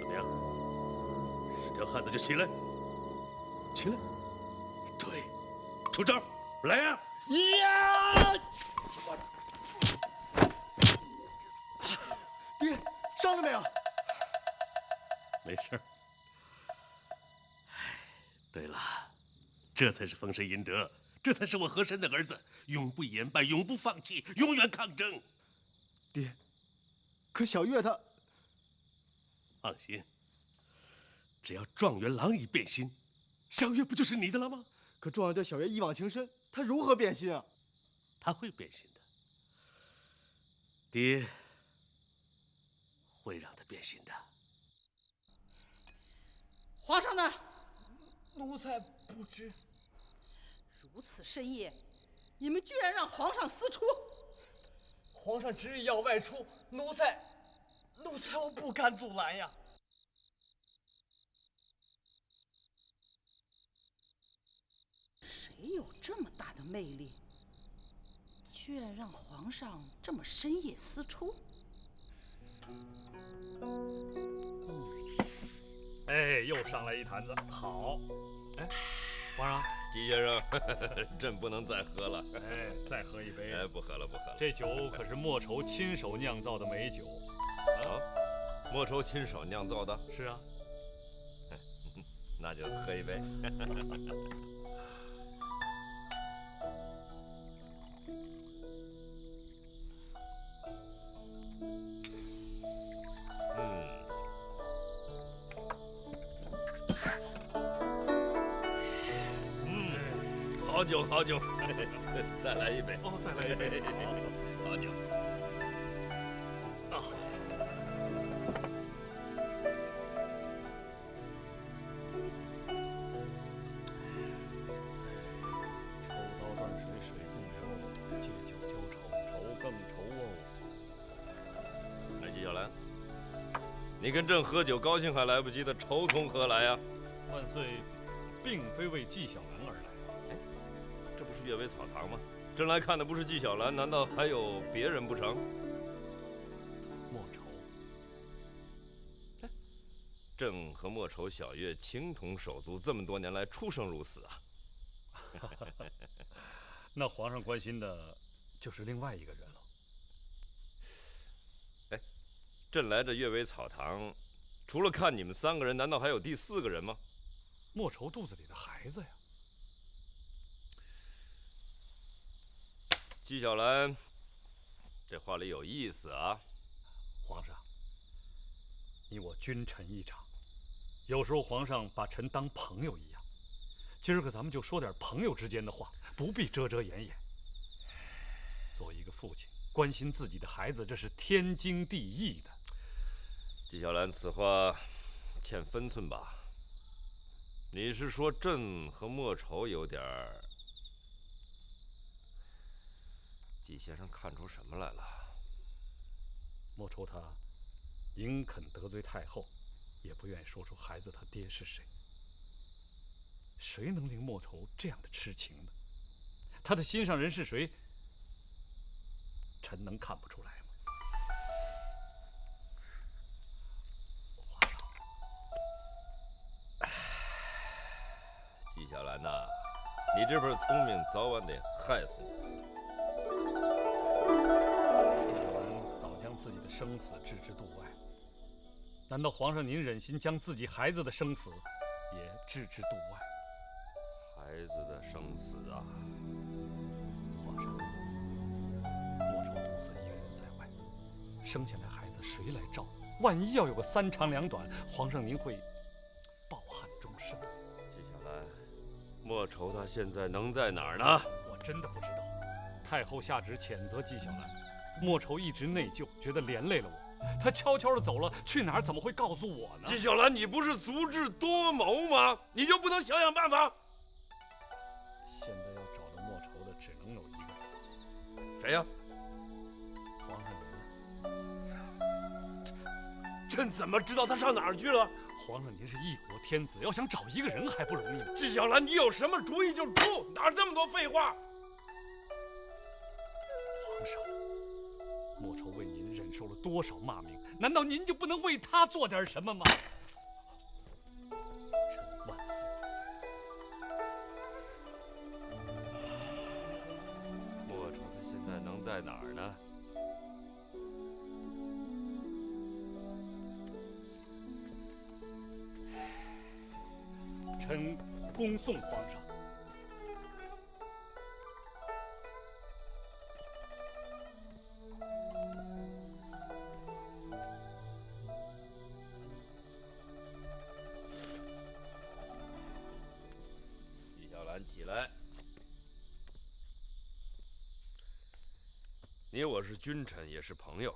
怎么样？是条汉子就起来，起来！对。出招，来呀！呀！爹，伤了没有？没事儿。对了，这才是丰绅殷德，这才是我和珅的儿子，永不言败，永不放弃，永远抗争。爹，可小月她……放心，只要状元郎一变心，小月不就是你的了吗？可状元对小月一往情深，他如何变心啊？他会变心的，爹会让他变心的。皇上呢？奴才不知。如此深夜，你们居然让皇上私出！皇上执意要外出，奴才我不敢阻拦呀。谁有这么大的魅力，居然让皇上这么深夜私出？哎，又上来一坛子，好。哎，皇上，季先生，朕不能再喝了。哎，再喝一杯。哎，不喝了，不喝了。这酒可是莫愁亲手酿造的美酒。啊，莫愁亲手酿造的？是啊。那就喝一杯。好酒，好酒，再来一杯。哦，再来一杯。好酒。啊。抽刀断水，水更流；借酒浇愁，愁更愁哦。哎，纪晓岚，你跟朕喝酒高兴还来不及的，愁从何来呀？万岁，并非为纪晓岚而来。这不是阅微草堂吗？朕来看的不是纪晓岚，难道还有别人不成？莫愁。朕和莫愁、小月情同手足，这么多年来出生入死啊。那皇上关心的就是另外一个人了。哎，朕来这阅微草堂，除了看你们三个人，难道还有第四个人吗？莫愁肚子里的孩子呀。纪晓岚，这话里有意思啊。皇上，你我君臣一场，有时候皇上把臣当朋友一样。今儿个咱们就说点朋友之间的话，不必遮遮掩掩。作为一个父亲，关心自己的孩子，这是天经地义的。纪晓岚，此话欠分寸吧？你是说朕和莫愁有点儿？纪先生看出什么来了？莫愁他宁肯得罪太后，也不愿意说出孩子他爹是谁。谁能令莫愁这样的痴情呢？他的心上人是谁？臣能看不出来吗？皇上，纪晓岚呐，你这份聪明早晚得害死你。纪晓岚早将自己的生死置之度外，难道皇上您忍心将自己孩子的生死也置之度外？孩子的生死啊！皇上，莫愁独自一个人在外，生下来孩子谁来照顾？万一要有个三长两短，皇上您会抱憾终生。纪晓岚，莫愁他现在能在哪儿呢？我真的不知道。太后下旨谴责纪晓岚，莫愁一直内疚，觉得连累了我。他悄悄地走了，去哪儿怎么会告诉我呢？纪晓岚，你不是足智多谋吗？你就不能想想办法？现在要找到莫愁的只能有一个人。谁呀？皇上您呢？朕怎么知道他上哪儿去了？皇上您是一国天子，要想找一个人还不容易吗？纪晓岚，你有什么主意就出，哪这么多废话？皇上，莫愁为您忍受了多少骂名，难道您就不能为他做点什么吗？臣万岁。在哪儿呢？臣恭送皇上。纪晓岚，起来。你我是君臣，也是朋友。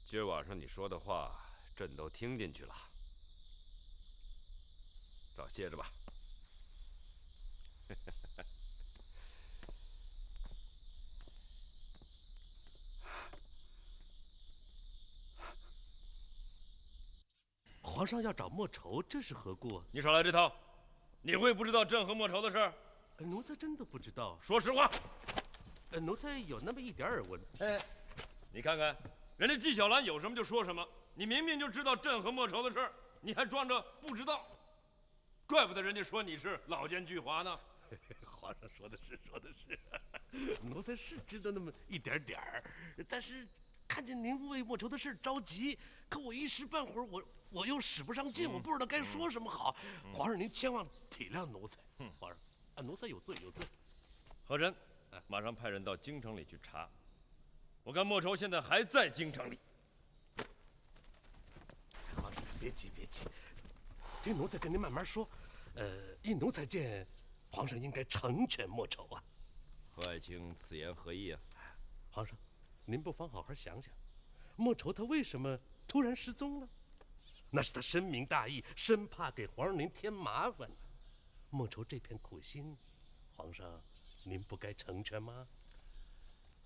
今儿晚上你说的话，朕都听进去了。早歇着吧。皇上要找莫愁，这是何故？你少来这套！你会不知道朕和莫愁的事儿？奴才真的不知道。说实话。奴才有那么一点耳闻。哎，你看看，人家纪晓岚有什么就说什么。你明明就知道朕和莫愁的事儿，你还装着不知道。怪不得人家说你是老奸巨猾呢。皇上说的是，奴才是知道那么一点点儿，但是看见您为莫愁的事着急，可我一时半会儿我又使不上劲，我不知道该说什么好。皇上您千万体谅奴才。皇上，奴才有罪。和珅，马上派人到京城里去查。我看莫愁现在还在京城里。皇上，别急，听奴才跟您慢慢说。依奴才见，皇上应该成全莫愁啊。何爱卿此言何意啊？皇上，您不妨好好想想，莫愁他为什么突然失踪了？那是他深明大义，生怕给皇上您添麻烦呢。莫愁这片苦心，皇上您不该成全吗？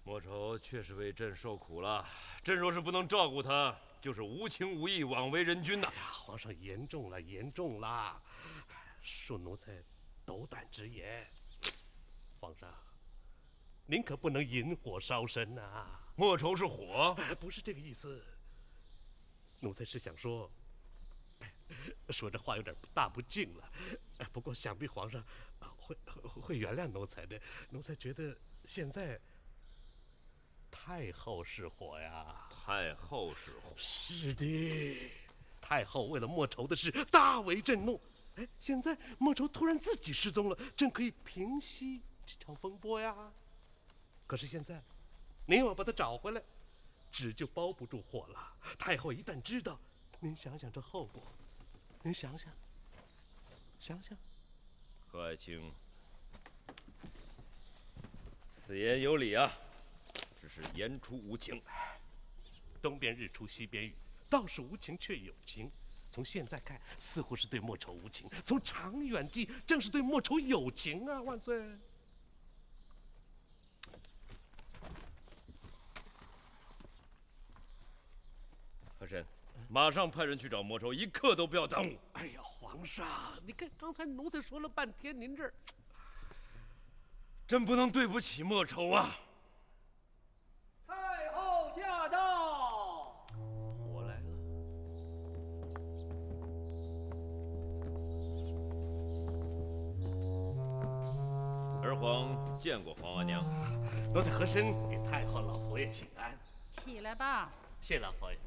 莫愁确实为朕受苦了，朕若是不能照顾他，就是无情无义，枉为人君呐！哎呀，皇上严重了，恕奴才斗胆直言。皇上，您可不能引火烧身呐！莫愁是火，不是这个意思。奴才是想说，说这话有点大不敬了。不过想必皇上会原谅奴才的。奴才觉得现在太后是火呀。太后是火。是的，太后为了莫愁的事大为震怒。现在莫愁突然自己失踪了，朕可以平息这场风波呀。可是现在，您要把他找回来，纸就包不住火了。太后一旦知道，您想想这后果，您想想。何爱卿，此言有理啊，只是言出无情。东边日出西边雨，倒是无情却有情。从现在看，似乎是对莫愁无情；从长远计，正是对莫愁有情啊！万岁！和珅，马上派人去找莫愁，一刻都不要耽误。哎呀，皇上，你看刚才奴才说了半天，您这儿，朕不能对不起莫愁啊！太后驾到！我来了。儿皇见过皇阿娘。奴才和珅给太后老佛爷请安。起来吧。谢老佛爷。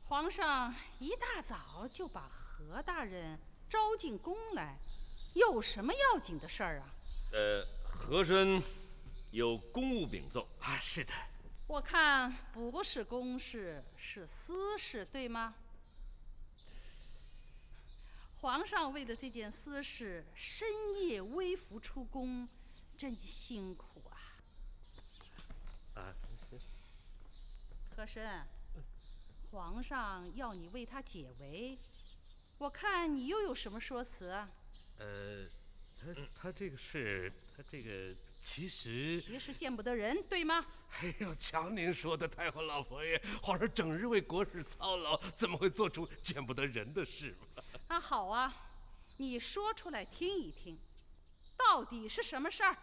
皇上一大早就把何大人招进宫来，有什么要紧的事儿啊？和珅有公务禀奏啊。是的。我看不是公事，是私事，对吗？皇上为了这件私事，深夜微服出宫，真辛苦啊！和珅，皇上要你为他解围，我看你又有什么说辞啊？他这个事，他这个其实见不得人，对吗？哎呦，瞧您说的，太后老佛爷，皇上整日为国事操劳，怎么会做出见不得人的事嘛？啊，好啊，你说出来听一听，到底是什么事儿？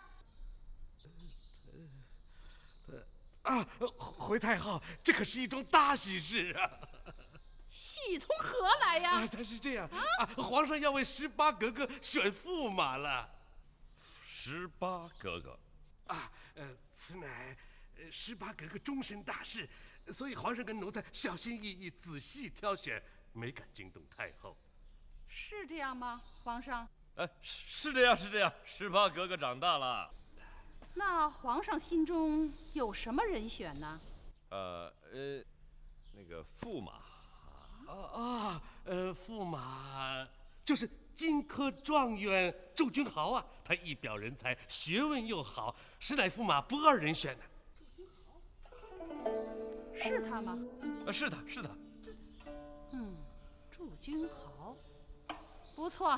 回太后，这可是一桩大喜事啊！喜从何来呀？他是这样皇上要为18格格选驸马了。 18格格，此乃18格格终身大事，所以皇上跟奴才小心翼翼、仔细挑选，没敢惊动太后。是这样吗，皇上？是这样，是这样。18格格长大了。那皇上心中有什么人选呢？那个驸马。驸马就是金科状元祝君豪啊，他一表人才，学问又好，实乃驸马不二人选呢。是他吗？是他，是他。祝君豪，不错，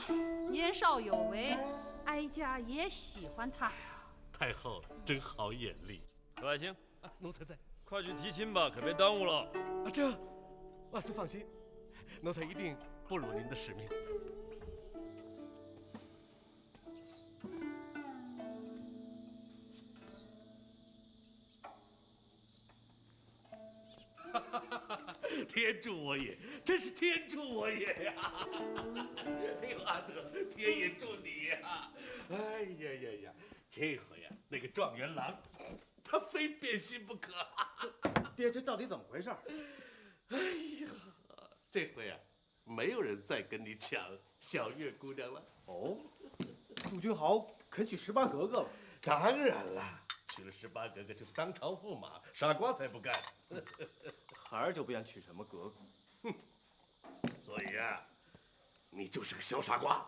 年少有为，哀家也喜欢他。太后真好眼力。何爱卿，奴才在，快去提亲吧，可别耽误了。这，万岁放心，奴才一定不辱您的使命。天助我也，真是天助我也呀！哎呦，阿德，天也助你呀！哎呀，这回呀，那个状元郎，他非变心不可。爹，这到底怎么回事？哎呀，这回啊，没有人再跟你抢小月姑娘了。哦，祝君豪肯娶18格格了？当然了，娶了18格格就是当朝驸马，傻瓜才不干。孩儿就不愿娶什么格格。所以啊，你就是个小傻瓜。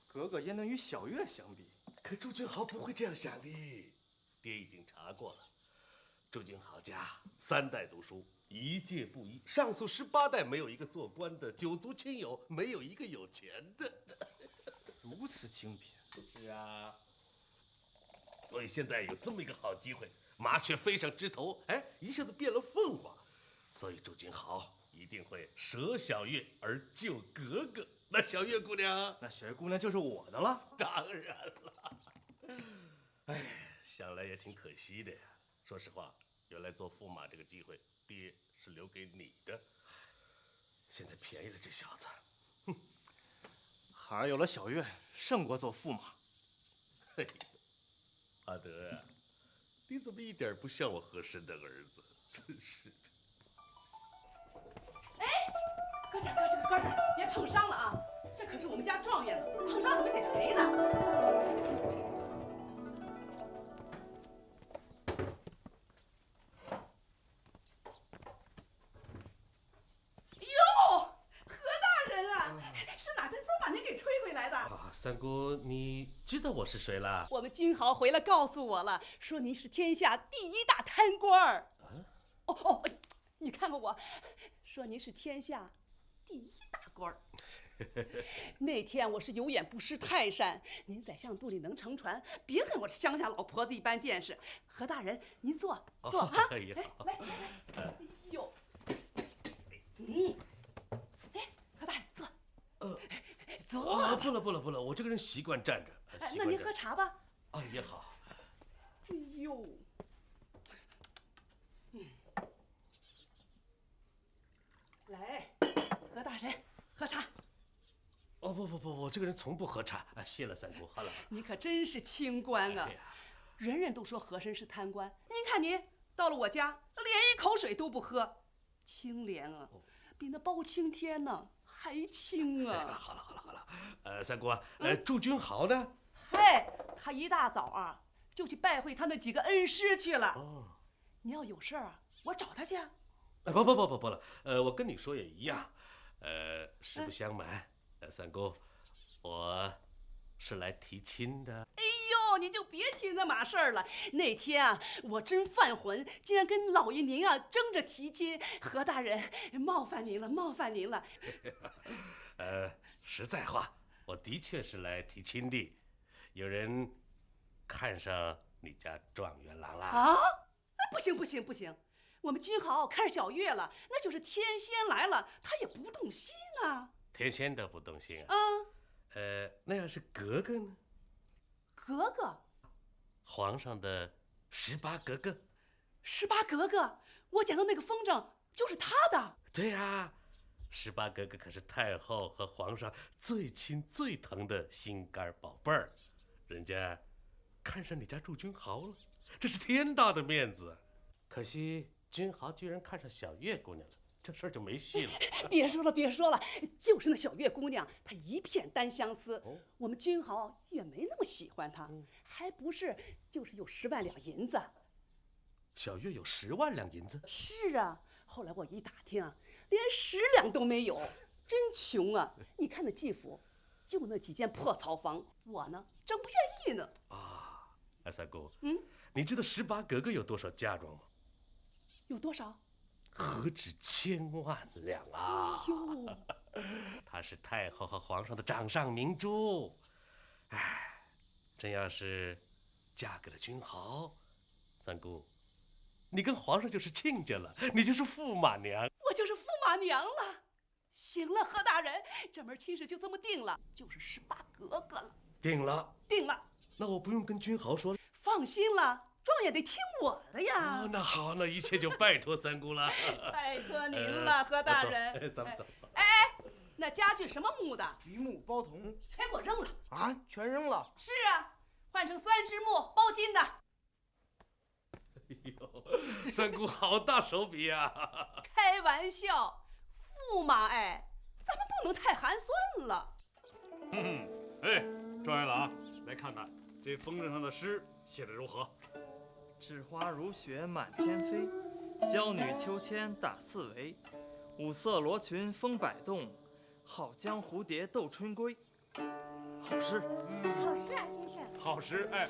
格格焉能与小月相比？可祝君豪不会这样想的，爹已经查过了。祝君豪家3代读书，一届不一，上溯18代没有一个做官的，9族亲友没有一个有钱的。如此精品。是啊。所以现在有这么一个好机会，麻雀飞上枝头，哎，一下子变了凤凰。所以祝君豪一定会舍小月而救格格。那小月姑娘，那小月姑娘就是我的了。当然了。哎，想来也挺可惜的呀。说实话，原来做驸马这个机会，爹是留给你的。现在便宜了这小子。孩儿有了小月，胜过做驸马。嘿，阿德啊，你怎么一点不像我和珅的儿子？真是的。哎，搁这儿，别碰伤了啊！这可是我们家状元呢，碰伤了没得赔的。三姑，你知道我是谁啦？我们君豪回来告诉我了，说您是天下第1大贪官儿。哦，你看看我，说您是天下第1大官儿。那天我是有眼不识泰山，您宰相肚里能乘船，别跟我这乡下老婆子一般见识。何大人，您坐啊！哎呀，来，哎呦，哎，何大人坐。坐。不了，我这个人习惯站着。那您喝茶吧。啊，也好。哎呦，来，何大人喝茶。哦不，我这个人从不喝茶。谢了三姑，好了。你可真是清官啊！人人都说和珅是贪官，您看您到了我家，连一口水都不喝，清廉啊，比那包青天呢还清啊！好了，三姑，祝君豪呢？嗨，他一大早啊就去拜会他那几个恩师去了。哦，你要有事儿啊，我找他去啊。不了，我跟你说也一样。实不相瞒，三姑，我是来提亲的。哎呦，你就别提那码事儿了。那天啊，我真犯浑，竟然跟老爷您啊争着提亲。何大人，冒犯您了。实在话，我的确是来提亲的。有人看上你家状元郎啦。啊，不行，我们君豪看上小月了，那就是天仙来了，他也不动心啊。天仙都不动心啊？那要是格格呢？格格？皇上的18格格。18格格？我捡到那个风筝就是他的。对呀，18格格可是太后和皇上最亲最疼的心肝宝贝儿，人家看上你家祝君豪了，这是天大的面子。可惜君豪居然看上小月姑娘了，这事儿就没戏了。别说了，别说了，就是那小月姑娘，她一片单相思。我们君豪也没那么喜欢她，还不是就是有10万两银子。小月有10万两银子？是啊，后来我一打听，连10两都没有，真穷啊！你看那继父，就那几间破草房，我呢真不愿意呢。啊，二三姑，你知道18格格有多少嫁妆吗？有多少？何止1000万两啊！哎呦，她是太后和皇上的掌上明珠。哎，真要是嫁给了君豪，三姑，你跟皇上就是亲家了，你就是驸马娘。我就是驸马娘了。行了，何大人，这门亲事就这么定了，就是18格格了。定了，定了。那我不用跟君豪说了。放心了。状元得听我的呀！那好，那一切就拜托三姑了。拜托您了，何大人。咱们走。哎，那家具什么木的？榆木包铜，全给我扔了啊！全扔了？是啊，换成酸枝木包金的。哎呦，三姑好大手笔啊！开玩笑，驸马哎，咱们不能太寒酸了。哎，状元郎，来看看这风筝上的诗写得如何？纸花如雪满天飞，娇女秋千打四围。五色罗裙风摆动，好将蝴蝶斗春归。好诗，好诗啊，先生。好诗，哎，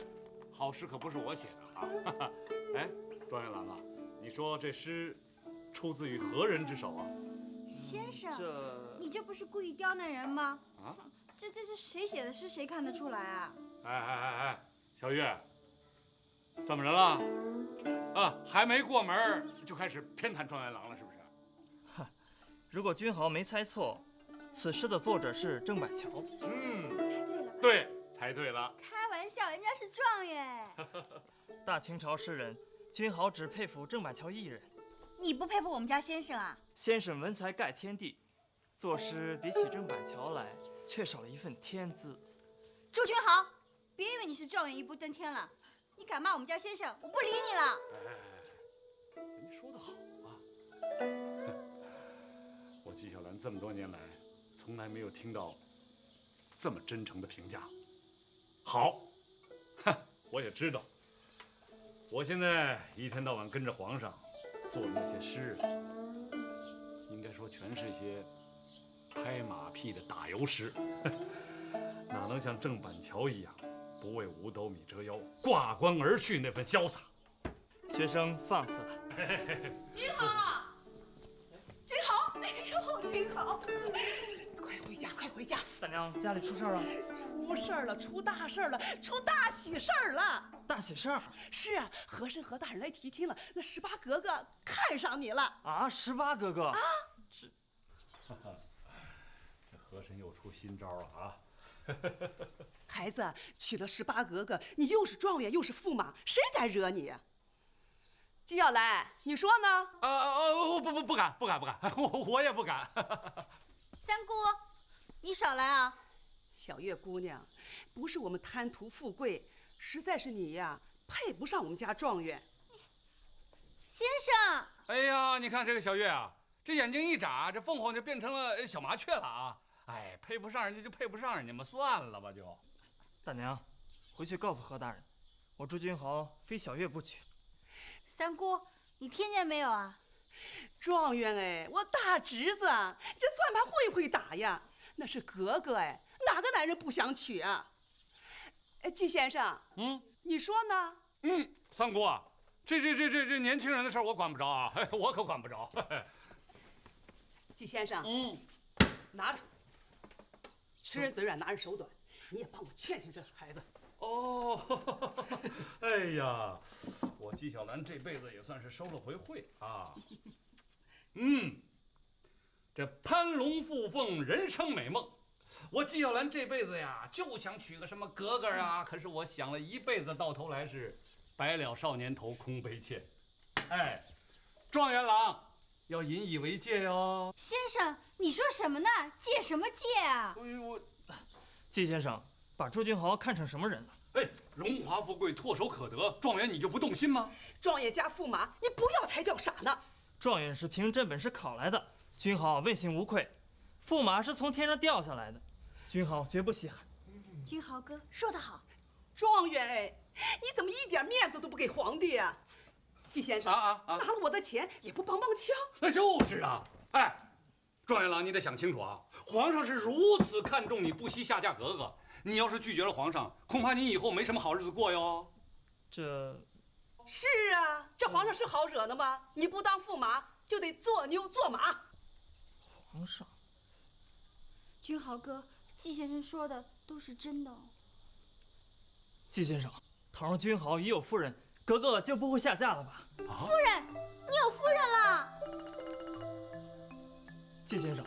好诗可不是我写的啊。哎，状元郎啊，你说这诗出自于何人之手啊？先生，你这不是故意刁难人吗？啊，这是谁写的诗？谁看得出来啊？哎，小月。怎么着了？啊，还没过门就开始偏袒状元郎了，是不是？哈，如果君豪没猜错，此诗的作者是郑板桥。猜对了。对，猜对了。开玩笑，人家是状元。大清朝诗人，君豪只佩服郑板桥一人。你不佩服我们家先生啊？先生文才盖天地，作诗比起郑板桥来，却少了一份天资。祝君豪，别以为你是状元一步登天了。你敢骂我们家先生，我不理你了。哎，你说得好啊！我纪晓岚这么多年来，从来没有听到这么真诚的评价。好，我也知道，我现在一天到晚跟着皇上做的那些诗，应该说全是一些拍马屁的打油诗，哪能像郑板桥一样？不为5斗米折腰，挂冠而去那份潇洒。学生放肆了。君豪，君豪，哎呦，君豪，快回家，快回家！大娘，家里出事了？出事了，出大事了，出大喜事儿了！大喜事儿？是啊，和珅何大人来提亲了，那18格格看上你了啊！18格格啊！这和珅又出新招了啊！孩子娶了18格格，你又是状元又是驸马，谁敢惹你呀？纪晓岚，你说呢？不敢，我也不敢。三姑，你少来啊！小月姑娘，不是我们贪图富贵，实在是你呀，配不上我们家状元。先生，哎呀，你看这个小月啊，这眼睛一眨，这凤凰就变成了小麻雀了啊！哎，配不上人家就配不上人家嘛，算了吧就。大娘，回去告诉何大人，我祝君豪非小月不娶。三姑，你听见没有啊？状元哎，我大侄子，这算盘会不会打呀？那是格格哎，哪个男人不想娶啊？纪先生，你说呢？三姑啊，这年轻人的事我管不着啊，我可管不着。纪先生，拿着。吃人嘴软，拿人手短，你也帮我劝劝这孩子。哦，哎呀，我纪晓岚这辈子也算是收了回惠啊。这攀龙附凤，人生美梦。我纪晓岚这辈子呀，就想娶个什么格格啊，可是我想了一辈子，到头来是白了少年头，空悲切。哎，状元郎要引以为戒哟。先生，你说什么呢？戒什么戒啊？纪先生把祝君豪看成什么人了？哎，荣华富贵唾手可得，状元你就不动心吗？状元加驸马，你不要才叫傻呢。状元是凭真本事考来的，君豪问心无愧；驸马是从天上掉下来的，君豪绝不稀罕。君豪哥说得好。状元哎，你怎么一点面子都不给皇帝呀？季先生拿了我的钱也不帮帮腔。那就是啊，哎，状元郎你得想清楚啊，皇上是如此看重你，不惜下嫁格格。你要是拒绝了皇上，恐怕你以后没什么好日子过哟。这是啊，这皇上是好惹的吗？你不当驸马，就得做牛做马。皇上，君豪哥，季先生说的都是真的哦。季先生，倘若君豪已有夫人，格格就不会下嫁了吧？夫人，你有夫人了。季先生，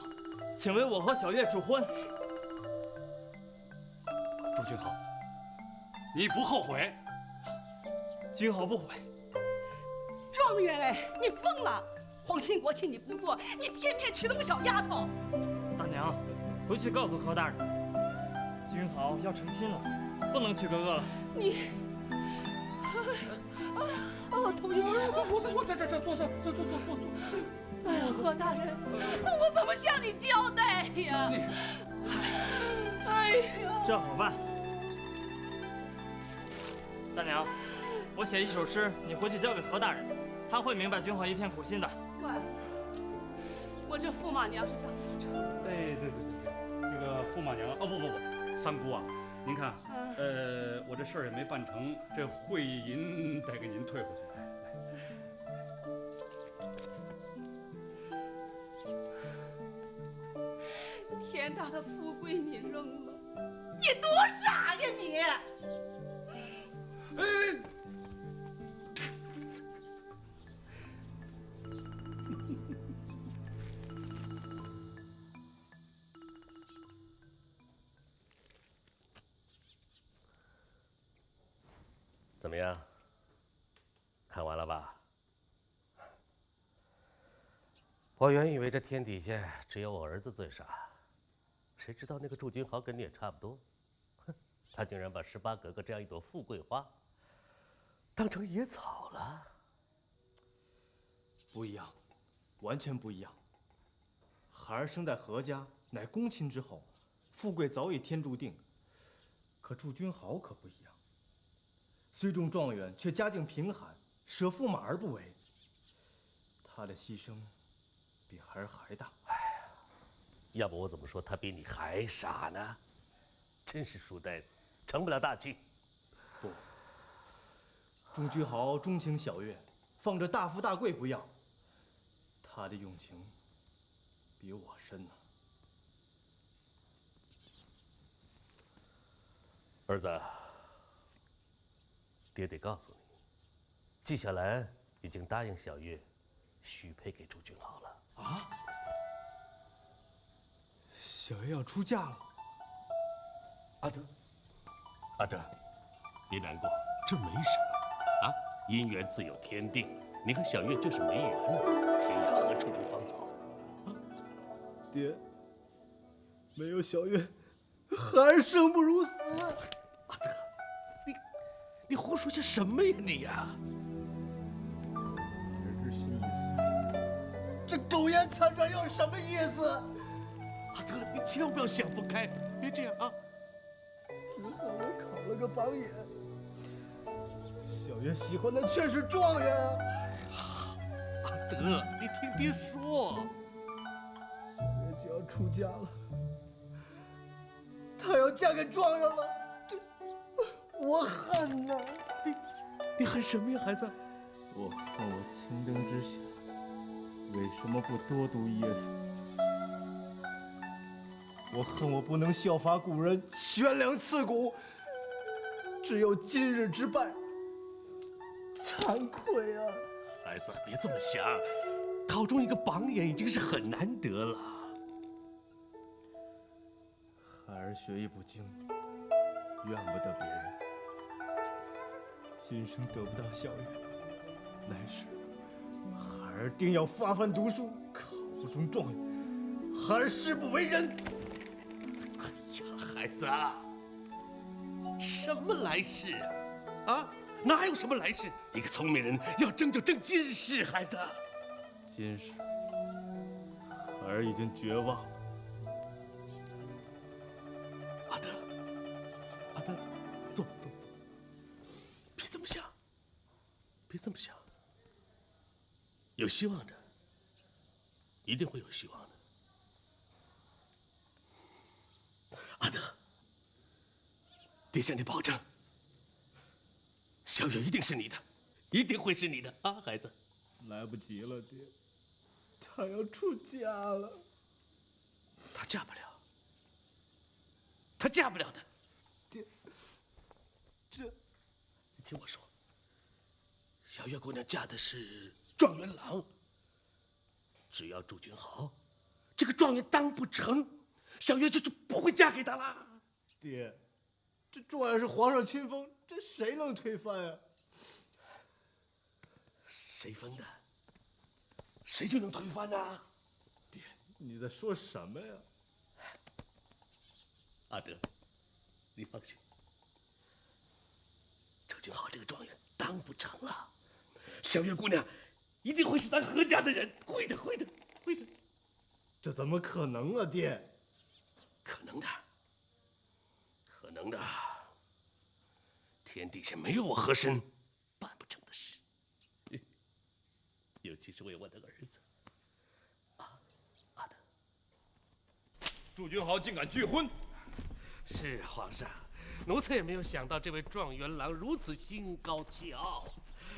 请为我和小月主婚。朱君豪，你不后悔？君豪不悔。状元哎，你疯了！皇亲国戚你不做，你偏偏娶那么小丫头。大娘，回去告诉何大人，君豪要成亲了，不能娶格格了。你，头晕儿！坐。哎呀，何大人，我怎么向你交代呀？哎呀，这好办。大娘，我写一首诗，你回去交给何大人，他会明白君豪一片苦心的。我这驸马娘是大成。哎，对，这个驸马娘，哦不，三姑啊，您看，我这事儿也没办成，这会银得给您退回去。天大的富贵你扔了，你多傻呀你！怎么样？看完了吧？我原以为这天底下只有我儿子最傻，谁知道那个祝君豪跟你也差不多。哼，他竟然把18格格这样一朵富贵花当成野草了。不一样，完全不一样。孩儿生在何家，乃公亲之后，富贵早已天注定。可祝君豪可不一样，虽中状元，却家境贫寒，舍驸马而不为。他的牺牲比孩儿还大。哎呀，要不我怎么说他比你还傻呢？真是书呆子，成不了大器。不，祝君豪钟情小月，放着大富大贵不要。他的用情比我深呢。儿子，爹得告诉你，纪晓岚已经答应小月许配给祝君豪了。啊？小月要出嫁了？阿德，别难过，这没什么啊，姻缘自有天定。你和小月就是没缘了，天涯何处无芳草。爹，没有小月，孩儿生不如死。阿德，你胡说些什么呀你呀？儿是意思，这苟延残喘有什么意思？阿德，你千万不要想不开，别这样啊！只恨我考了个榜眼，小月喜欢的却是状元啊！阿德，你听爹说，小月就要出嫁了，她要嫁给状元了，这我恨呐！你恨什么呀，孩子？我恨我青灯之下为什么不多读一页书？我恨我不能效法古人悬梁刺股，只有今日之败，惭愧啊！孩子，别这么想，考中一个榜眼已经是很难得了。孩儿学艺不精，怨不得别人。今生得不到小月，来世孩儿定要发奋读书，考不中状元，孩儿誓不为人。哎呀，孩子啊，什么来世啊？啊，哪有什么来世？一个聪明人要争就争今世，孩子。今世，孩儿已经绝望。阿德，阿德，坐，别这么想，别这么想。有希望的，一定会有希望的。阿德，爹向你保证，小月一定是你的，一定会是你的啊，孩子。来不及了，爹，她要出嫁了。她嫁不了，她嫁不了的。爹，这，你听我说，小月姑娘嫁的是状元郎。只要祝君豪这个状元当不成，小月就不会嫁给他了。爹，这状元是皇上亲封，这谁能推翻呀？谁封的，谁就能推翻呐？爹，你在说什么呀？阿德，你放心，周君豪这个状元当不成了，小月姑娘一定会是咱何家的人，会的。这怎么可能啊，爹？可能的，天底下没有我和珅办不成的事，尤其是为我的儿子。阿德，祝君豪竟敢拒婚！是皇上，奴才也没有想到这位状元郎如此心高气傲，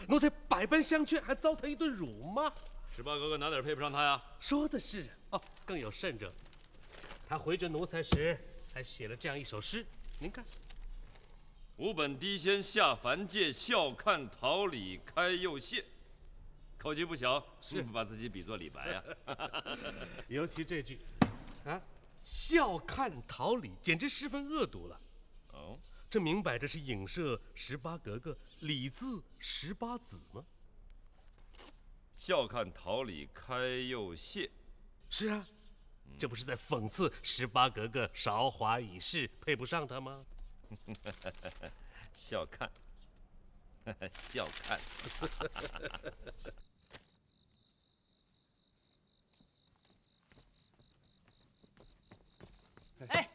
奴才百般相劝，还遭他一顿辱骂。十八哥哥哪点配不上他呀？说的是哦，更有甚者，他回绝奴才时还写了这样一首诗，您看：吾本低仙下凡界，笑看桃李开又谢。口气不小，是把自己比作李白呀。尤其这句，啊，笑看桃李，简直十分恶毒了。哦，这明摆着是影射18格格，李字18子吗？笑看桃李开又谢。是啊，这不是在讽刺18格格韶华已逝，配不上他吗？笑看，笑看。哎，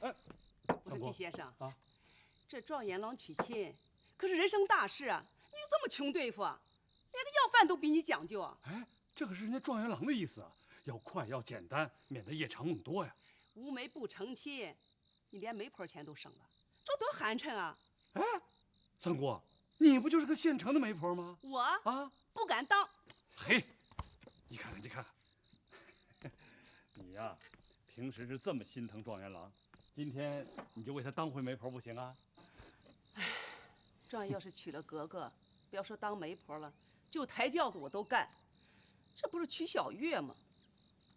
我说季先生啊，这状元郎娶亲可是人生大事啊，你就这么穷对付啊？连个要饭都比你讲究啊！哎，这可是人家状元郎的意思啊，要快要简单，免得夜长梦多呀。无媒不成亲，你连媒婆钱都省了，这多寒碜啊！哎，三姑，你不就是个现成的媒婆吗？我啊，不敢当。嘿，你看看，你看看，你呀，平时是这么心疼状元郎，今天你就为他当回媒婆不行啊？哎，状元要是娶了格格，不要说当媒婆了，就抬轿子我都干。这不是娶小月吗？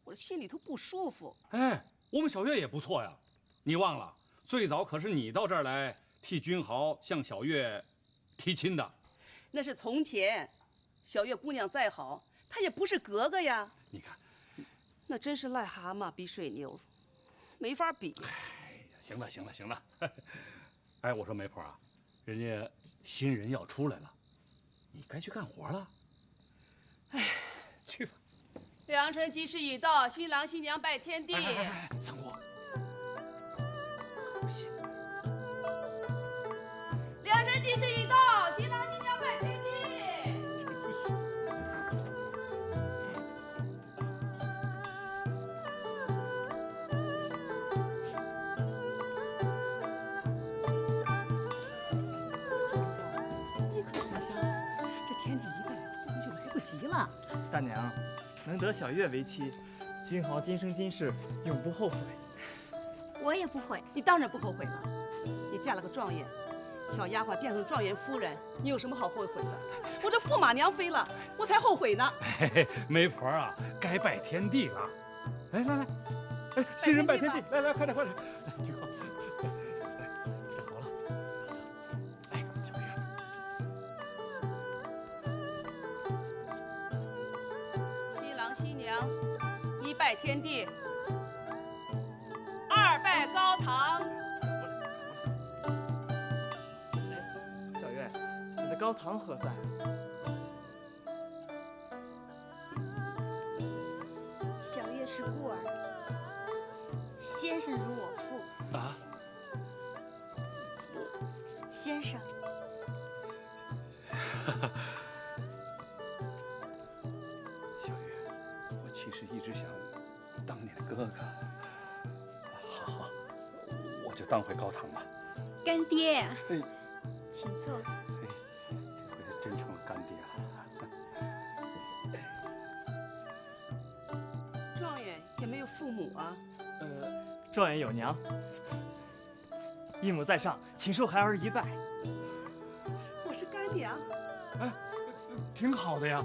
我这心里头不舒服。哎，我们小月也不错呀，你忘了最早可是你到这儿来替君豪向小月提亲的。那是从前，小月姑娘再好，她也不是格格呀。你看，那真是癞蛤蟆比水牛，没法比。哎呀，行了行了行了，哎，我说媒婆啊，人家新人要出来了，你该去干活了。哎，去吧。良辰吉时已到，新郎新娘拜天地。三姑，高兴。良辰吉时已到，新郎新娘拜天地。真是。你可仔细，这天地一拜，后就来不及了。大娘，能得小月为妻，君豪今生今世永不后悔。我也不悔。你当然不后悔了，你嫁了个状元，小丫鬟变成状元夫人，你有什么好后悔的？我这驸马娘飞了，我才后悔呢。嘿嘿，媒婆啊，该拜天地了。哎，来来，哎，新人拜天地，来来，快点快点，君豪，来，站好了。哎，小月。新郎新娘，一拜天地，二拜高堂。的高堂何在？小月是孤儿，先生如我父。啊？先生。小月，我其实一直想当你的哥哥。好，我就当回高堂吧。干爹，请坐。真成了干爹了。状元也没有父母啊？状元有娘，义母在上，请受孩儿一拜。我是干娘。哎，挺好的呀，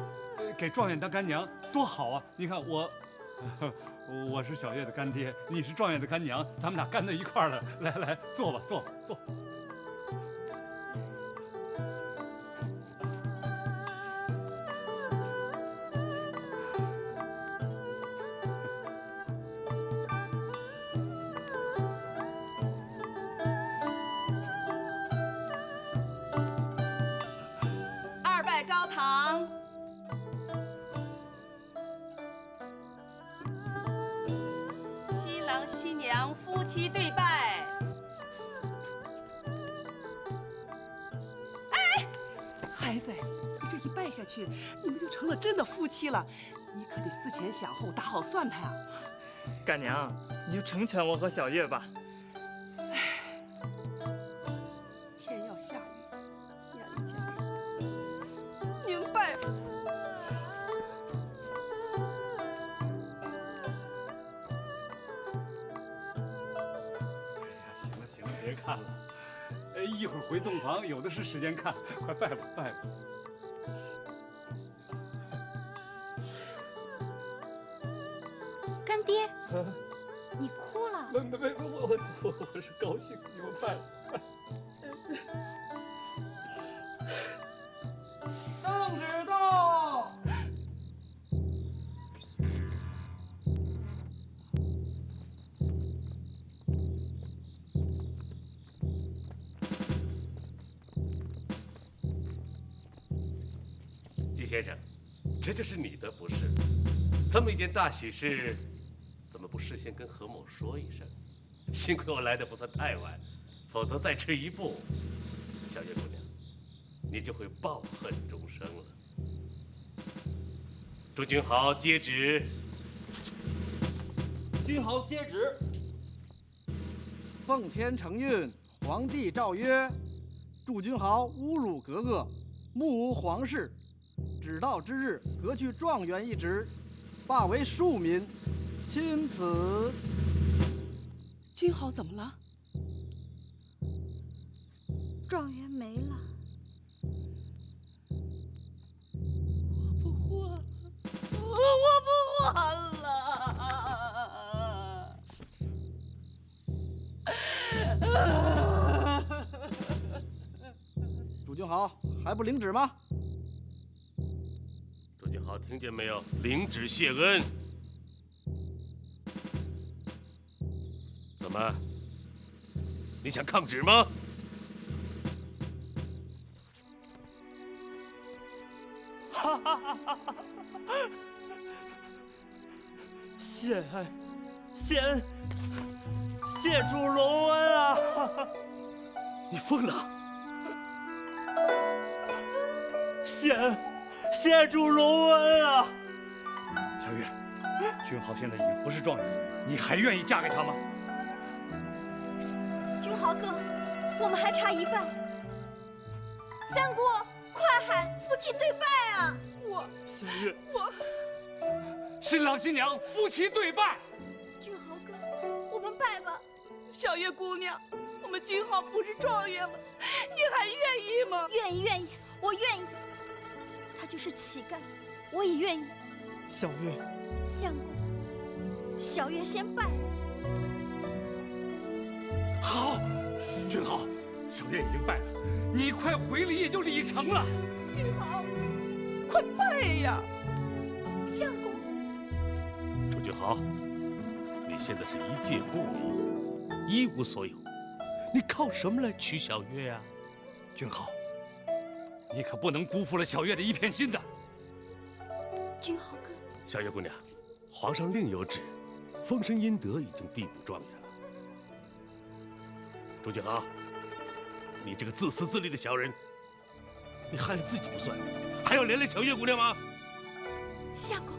给状元当干娘多好啊！你看我是小月的干爹，你是状元的干娘，咱们俩干到一块儿了。来，坐吧，坐。二拜高堂。新郎新娘夫妻对拜。哎，孩子，你这一拜下去，你们就成了真的夫妻了。你可得思前想后，打好算盘啊！干娘，你就成全我和小月吧。天要下雨，娘一家人，明白。行了，别看了。一会儿回洞房，有的是时间看，快拜吧。干爹，你哭了？没，我是高兴，你们拜。圣旨到。季先生，这就是你的不是。这么一件大喜事，怎么不事先跟何某说一声？幸亏我来的不算太晚，否则再迟一步，小月姑娘，你就会抱恨终生了。祝君豪接旨。君豪接旨。奉天承运，皇帝诏曰：祝君豪侮辱格格，目无皇室，只到之日，革去状元一职，罢为庶民。钦此。君豪怎么了？状元没了。我不还了。祝君豪还不领旨吗？祝君豪，听见没有？领旨谢恩。怎么？你想抗旨吗？哈哈哈哈！谢恩，谢主隆恩啊！你疯了！谢主隆恩啊！小月，君豪现在已经不是状元，你还愿意嫁给他吗？君豪哥，我们还差一半。三姑，快喊夫妻对拜啊！小月，新郎新娘夫妻对拜。君豪哥，我们拜吧。小月姑娘，我们君豪不是状元了，你还愿意吗？愿意，我愿意。他就是乞丐，我也愿意。小月，相公，小月先拜了。好，君豪，小月已经拜了，你快回礼也就礼成了。君豪，快拜呀！相公，祝君豪，你现在是一介布衣，一无所有，你靠什么来娶小月呀？君豪，你可不能辜负了小月的一片心的。君豪哥，小月姑娘，皇上另有旨，风声阴德已经递补状元了。朱君豪，你这个自私自利的小人，你害了自己不算，还要连累小月姑娘吗？相公。